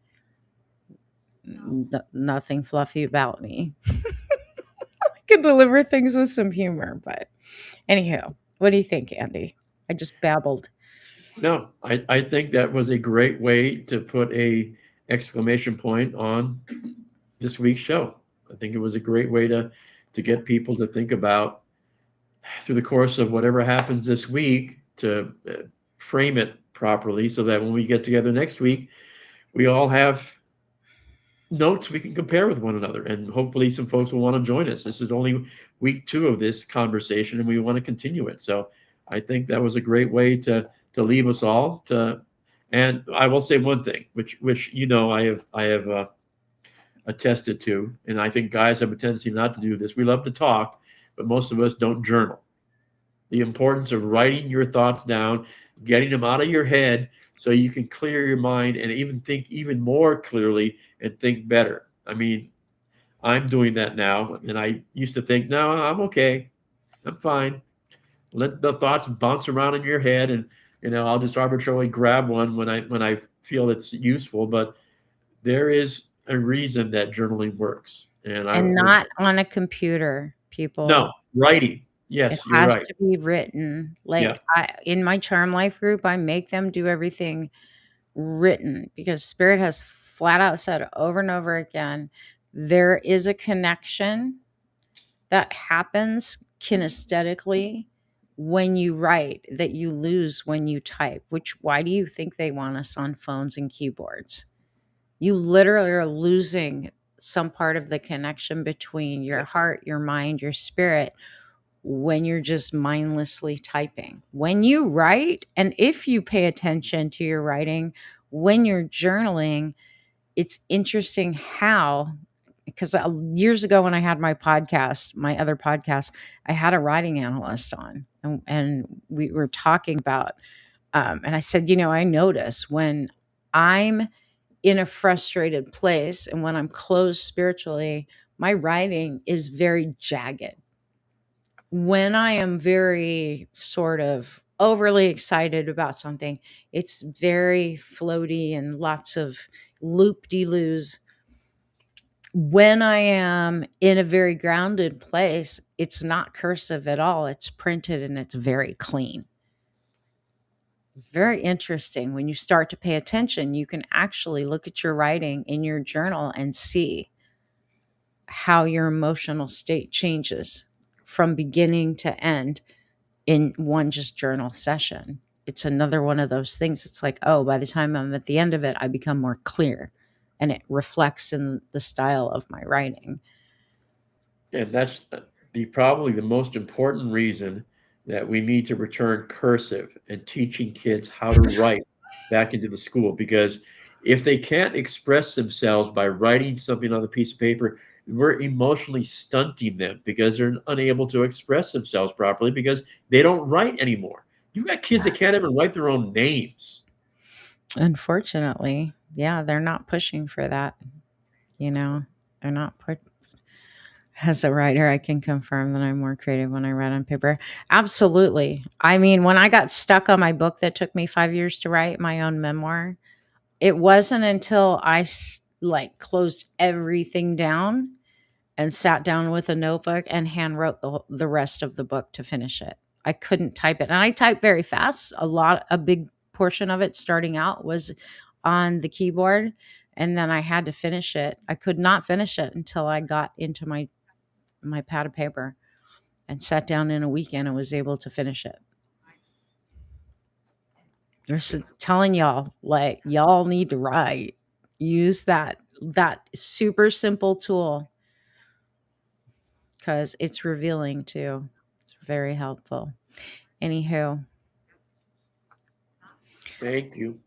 S1: Nothing fluffy about me. I can deliver things with some humor, but anyhow, what do you think, Andy? I just babbled.
S2: No, I think that was a great way to put a exclamation point on this week's show. I think it was a great way to get people to think about through the course of whatever happens this week to frame it properly so that when we get together next week, we all have notes we can compare with one another. And hopefully, some folks will want to join us. This is only week 2 of this conversation, and we want to continue it. So I think that was a great way to leave us all. And I will say one thing, which I have attested to, and I think guys have a tendency not to do this. We love to talk, but most of us don't journal. The importance of writing your thoughts down, getting them out of your head so you can clear your mind and even think even more clearly and think better. I mean, I'm doing that now, and I used to think, no, I'm okay, I'm fine. Let the thoughts bounce around in your head, and I'll just arbitrarily grab one when I feel it's useful. But there is a reason that journaling works, and I
S1: And
S2: would
S1: not on a computer, people.
S2: no writing.
S1: It
S2: Yes, you're
S1: has
S2: right.
S1: to be written.
S2: Yeah,
S1: Like in my Charm Life group, I make them do everything written because Spirit has flat out said over and over again there is a connection that happens kinesthetically when you write that you lose when you type. Which, why do you think they want us on phones and keyboards? You literally are losing some part of the connection between your
S2: yeah.
S1: heart, your mind, your spirit when you're just mindlessly typing. When you write, and if you pay attention to your writing, when you're journaling, it's interesting how, because years ago when I had my podcast, my other podcast, I had a writing analyst on, and we were talking about, and I said, I notice when I'm in a frustrated place and when I'm closed spiritually, my writing is very jagged. When I am very sort of overly excited about something, it's very floaty and lots of loop de loos. When I am in a very grounded place, it's not cursive at all. It's printed and it's very clean. Very interesting. When you start to pay attention, you can actually look at your writing in your journal and see how your emotional state changes from beginning to end in one just journal session. It's another one of those things. It's like, oh, by the time I'm at the end of it, I become more clear and it reflects in the style of my writing.
S2: And that's probably the most important reason that we need to return cursive and teaching kids how to write back into the school. Because if they can't express themselves by writing something on a piece of paper, we're emotionally stunting them because they're unable to express themselves properly because they don't write anymore. You got kids that can't even write their own names.
S1: Unfortunately, yeah, they're not pushing for that. You know, they're not put. As a writer, I can confirm that I'm more creative when I write on paper. Absolutely. I mean, when I got stuck on my book that took me 5 years to write, my own memoir, it wasn't until like closed everything down and sat down with a notebook and hand wrote the rest of the book to finish it. I couldn't type it. And I type very fast. A big portion of it starting out was on the keyboard. And then I had to finish it. I could not finish it until I got into my pad of paper and sat down in a weekend and was able to finish it. Just telling y'all, like, y'all need to write. Use that super simple tool because it's revealing too. It's very helpful. Anywho,
S2: Thank you.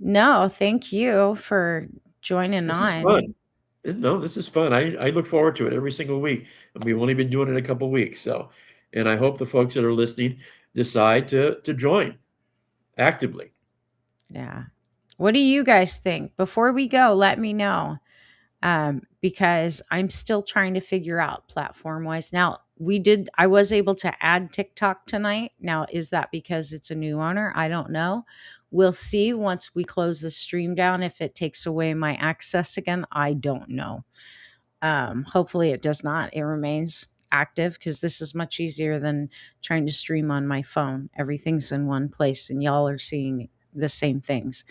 S1: no, thank you for joining
S2: This is
S1: on.
S2: fun. No, this is fun. I look forward to it every single week. And we've only been doing it a couple weeks. So, and I hope the folks that are listening decide to join actively.
S1: Yeah. What do you guys think? Before we go, let me know. Because I'm still trying to figure out platform wise. Now, I was able to add TikTok tonight. Now, is that because it's a new owner? I don't know. We'll see once we close the stream down if it takes away my access again. I don't know. Hopefully it does not. It remains active because this is much easier than trying to stream on my phone. Everything's in one place and y'all are seeing the same things.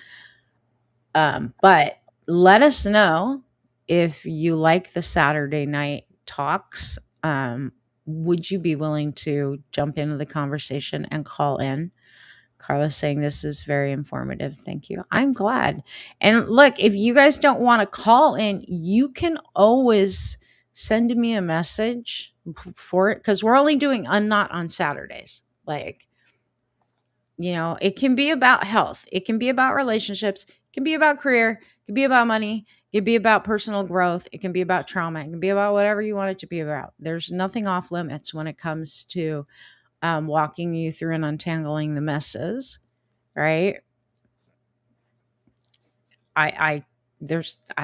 S1: But let us know if you like the Saturday night talks. Would you be willing to jump into the conversation and call in? Carla's saying this is very informative. Thank you. I'm glad. And look, if you guys don't want to call in, you can always send me a message for it because we're only doing UNKNOT on Saturdays. Like, it can be about health, it can be about relationships, it can be about career, it can be about money, it can be about personal growth, it can be about trauma, it can be about whatever you want it to be about. There's nothing off limits when it comes to walking you through and untangling the messes, right? I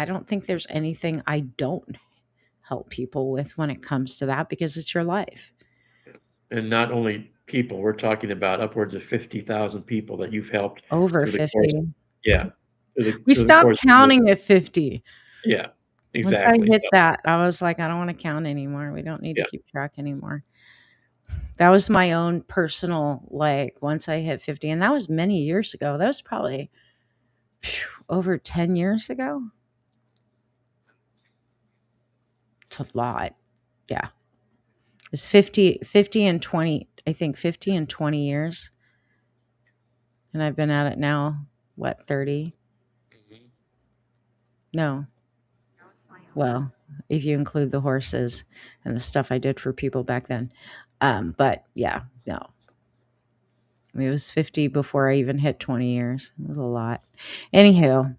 S1: don't think there's anything I don't help people with when it comes to that because it's your life.
S2: And not only people, we're talking about upwards of 50,000 people that you've helped
S1: Over
S2: through the course.
S1: 50.
S2: Yeah.
S1: We
S2: Through the
S1: stopped
S2: course of your,
S1: counting at 50.
S2: yeah,
S1: Once I
S2: exactly.
S1: hit
S2: So,
S1: that, I was like, I don't want to count anymore. We don't need to
S2: yeah.
S1: keep track anymore. That was my own personal, like, once I hit 50, and that was many years ago. That was probably over 10 years ago. It's a lot. Yeah. It was 50 and 20, I think 50 and 20 years. And I've been at it now, what, 30?
S2: Mhm.
S1: No. Well, if you include the horses and the stuff I did for people back then. But yeah, no. I mean, it was 50 before I even hit 20 years. It was a lot. Anywho,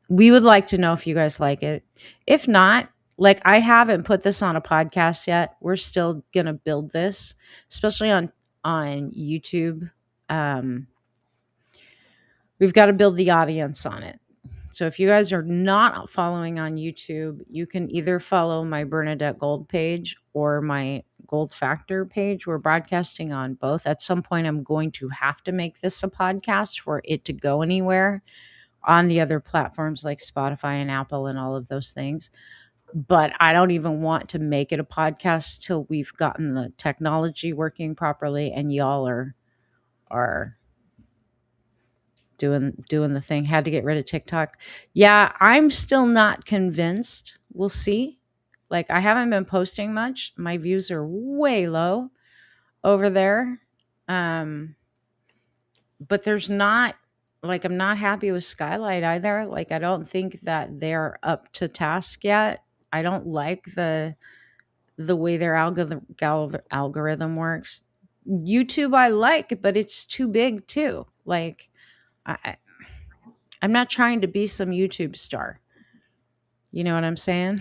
S1: we would like to know if you guys like it. If not, like I haven't put this on a podcast yet. We're still gonna build this, especially on YouTube. We've got to build the audience on it. So if you guys are not following on YouTube, you can either follow my Bernadette Gold page or my Gold Factor page. We're broadcasting on both. At some point, I'm going to have to make this a podcast for it to go anywhere on the other platforms like Spotify and Apple and all of those things. But I don't even want to make it a podcast till we've gotten the technology working properly and y'all are doing the thing. Had to get rid of TikTok. Yeah, I'm still not convinced. We'll see. Like I haven't been posting much. My views are way low over there. Um but there's not, like, I'm not happy with Skylight either. Like I don't think that they're up to task yet. I don't like the way their algorithm works. YouTube I like, but it's too big too. Like I I'm not trying to be some YouTube star. You know what I'm saying?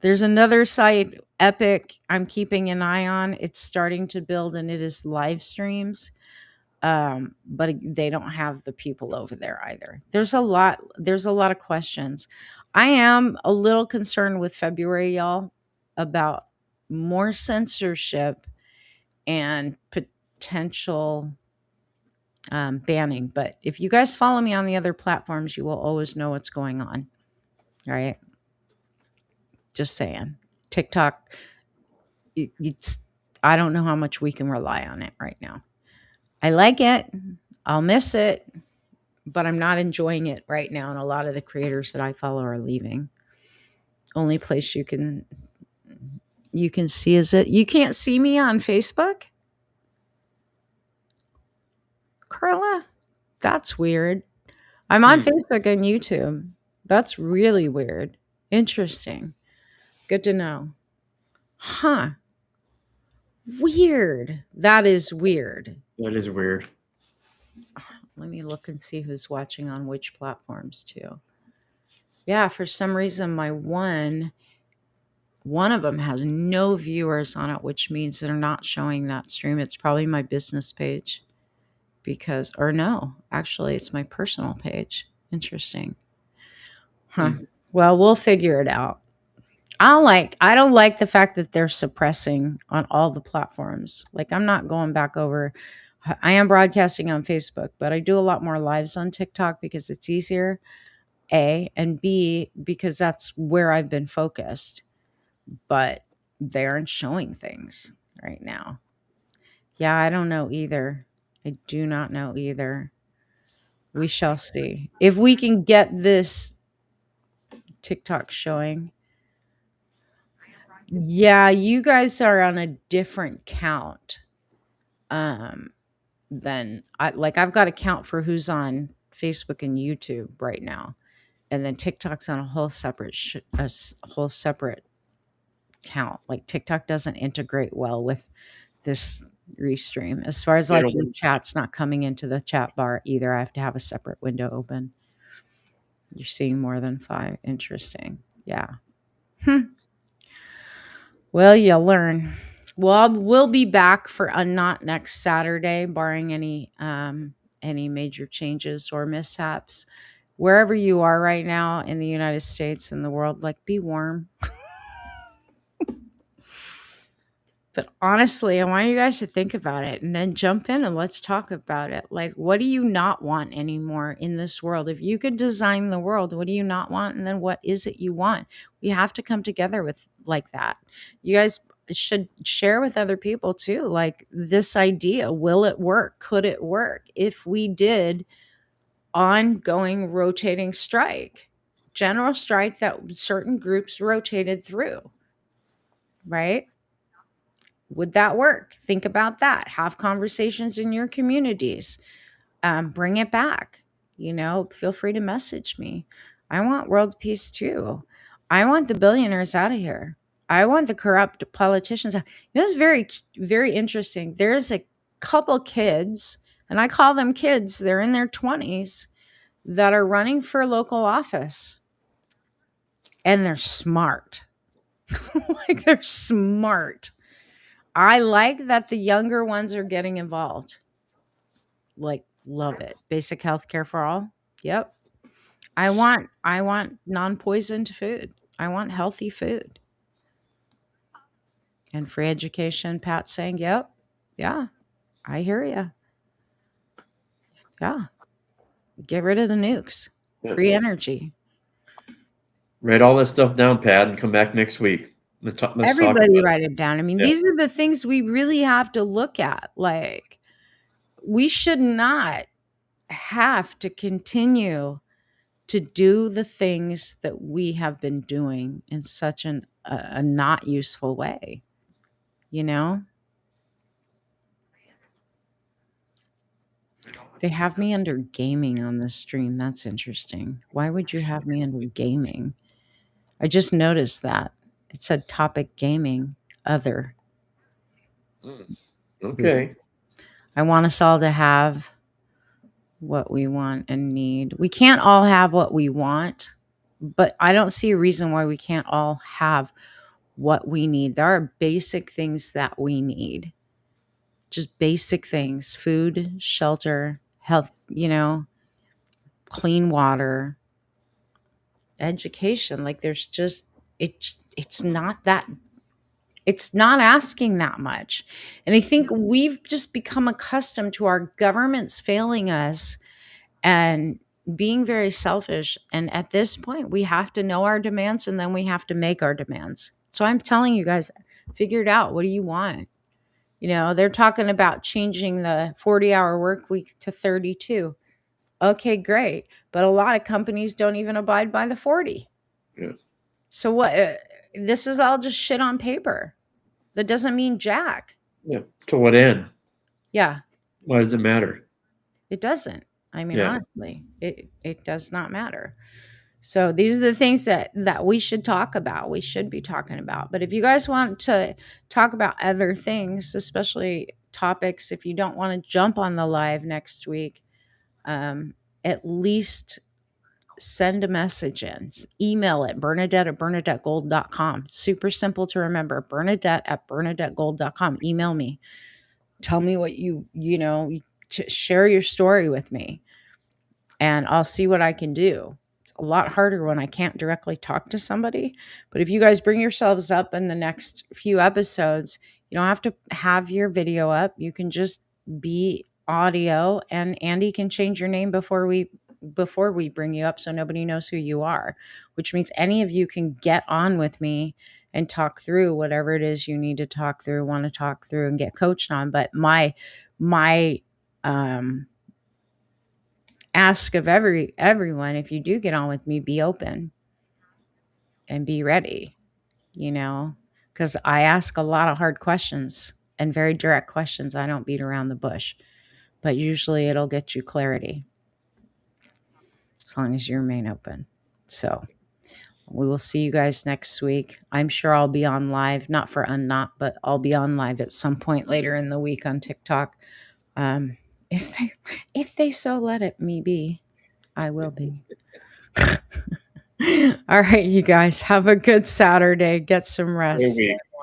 S1: There's another site, Epic, I'm keeping an eye on. It's starting to build and it is live streams. But they don't have the people over there either. There's a lot of questions. I am a little concerned with February, y'all, about more censorship and potential banning. But if you guys follow me on the other platforms, you will always know what's going on. All right. Just saying. TikTok, it's, I don't know how much we can rely on it right now. I like it. I'll miss it, but I'm not enjoying it right now. And a lot of the creators that I follow are leaving. Only place you can see is it. You can't see me on Facebook, Carla? That's weird. I'm on
S2: Hmm.
S1: Facebook and YouTube. That's really weird. Interesting. Good to know. Huh. Weird. That is weird.
S2: That is weird.
S1: Let me look and see who's watching on which platforms too. Yeah, for some reason my one of them has no viewers on it, which means they're not showing that stream. It's probably my business page because, or no, actually it's my personal page. Interesting. Huh.
S2: Hmm.
S1: Well, we'll figure it out. I don't like the fact that they're suppressing on all the platforms. Like, I'm not going back over. I am broadcasting on Facebook, but I do a lot more lives on TikTok because it's easier. A and B because that's where I've been focused. But they aren't showing things right now. Yeah, I don't know either. I do not know either. We shall see. If we can get this TikTok showing. Yeah, you guys are on a different count. Um than I've got a count for who's on Facebook and YouTube right now. And then TikTok's on a whole separate whole separate count. Like TikTok doesn't integrate well with this restream. As far as
S2: They
S1: like your
S2: don't.
S1: chat's not coming into the chat bar either. I have to have a separate window open. You're seeing more than 5. Interesting. Yeah. Well, you'll learn. Well, we'll be back for UNKNOT next Saturday, barring any major changes or mishaps. Wherever you are right now in the United States and the world, like be warm. But honestly, I want you guys to think about it and then jump in and let's talk about it. Like, what do you not want anymore in this world? If you could design the world, what do you not want? And then what is it you want? We have to come together with like that. You guys should share with other people too. Like this idea, will it work? Could it work if we did ongoing rotating strike? General strike that certain groups rotated through, right? Would that work? Think about that. Have conversations in your communities. Bring it back. Feel free to message me. I want world peace too. I want the billionaires out of here. I want the corrupt politicians out. It's very, very interesting. There's a couple kids, and I call them kids, they're in their 20s, that are running for local office. And they're smart. Like they're smart. I like that the younger ones are getting involved. Like, love it. Basic health care for all. Yep. I want non-poisoned food. I want healthy food and free education. Pat saying, "Yep. Yeah. I hear you. Yeah. Get rid of the nukes.
S2: Yeah.
S1: Free energy."
S2: Write all that stuff down, Pat, and come back next week. Let's talk about
S1: Everybody
S2: it.
S1: write it down. I mean,
S2: Yeah.
S1: these are the things we really have to look at. Like, we should not have to continue to do the things that we have been doing in such a not useful way, you know? They have me under gaming on this stream. That's interesting. Why would you have me under gaming? I just noticed that. It said topic gaming, other. Weird.
S2: Okay.
S1: I want us all to have what we want and need. We can't all have what we want, but I don't see a reason why we can't all have what we need. There are basic things that we need. Just basic things: food, shelter, health, clean water, education. Like there's just it's not that it's not asking that much. And I think we've just become accustomed to our governments failing us and being very selfish. And at this point, we have to know our demands and then we have to make our demands. So I'm telling you guys, figure it out. What do you want? They're talking about changing the 40-hour work week to 32. Okay, great. But a lot of companies don't even abide by the 40.
S2: Yeah.
S1: So what? This is all just shit on paper. That doesn't mean jack.
S2: Yeah. To what end?
S1: Yeah,
S2: Why does it matter?
S1: it doesn't. I mean,
S2: Yeah.
S1: honestly, it does not matter. So these are the things that we should talk about. We should be talking about. But if you guys want to talk about other things, especially topics, if you don't want to jump on the live next week, at least send a message in. Email it, Bernadette@BernadetteGold.com. Super simple to remember. Bernadette@BernadetteGold.com. Email me. Tell me what share your story with me, and I'll see what I can do. a lot harder when I can't directly talk to somebody. But if you guys bring yourselves up in the next few episodes, you don't have to have your video up. You can just be audio, and Andy can change your name before we bring you up so nobody knows who you are, which means any of you can get on with me and talk through whatever it is you need to talk through, want to talk through and get coached on. But my ask of everyone, if you do get on with me, be open and be ready, you know, because I ask a lot of hard questions and very direct questions. I don't beat around the bush, but usually it'll get you clarity as long as you remain open. So we will see you guys next week. I'm sure I'll be on live, not for UNKNOT, but I'll be on live at some point later in the week on TikTok. Um, if they so let it me be, I will be. All right, you guys, have a good Saturday. Get some rest.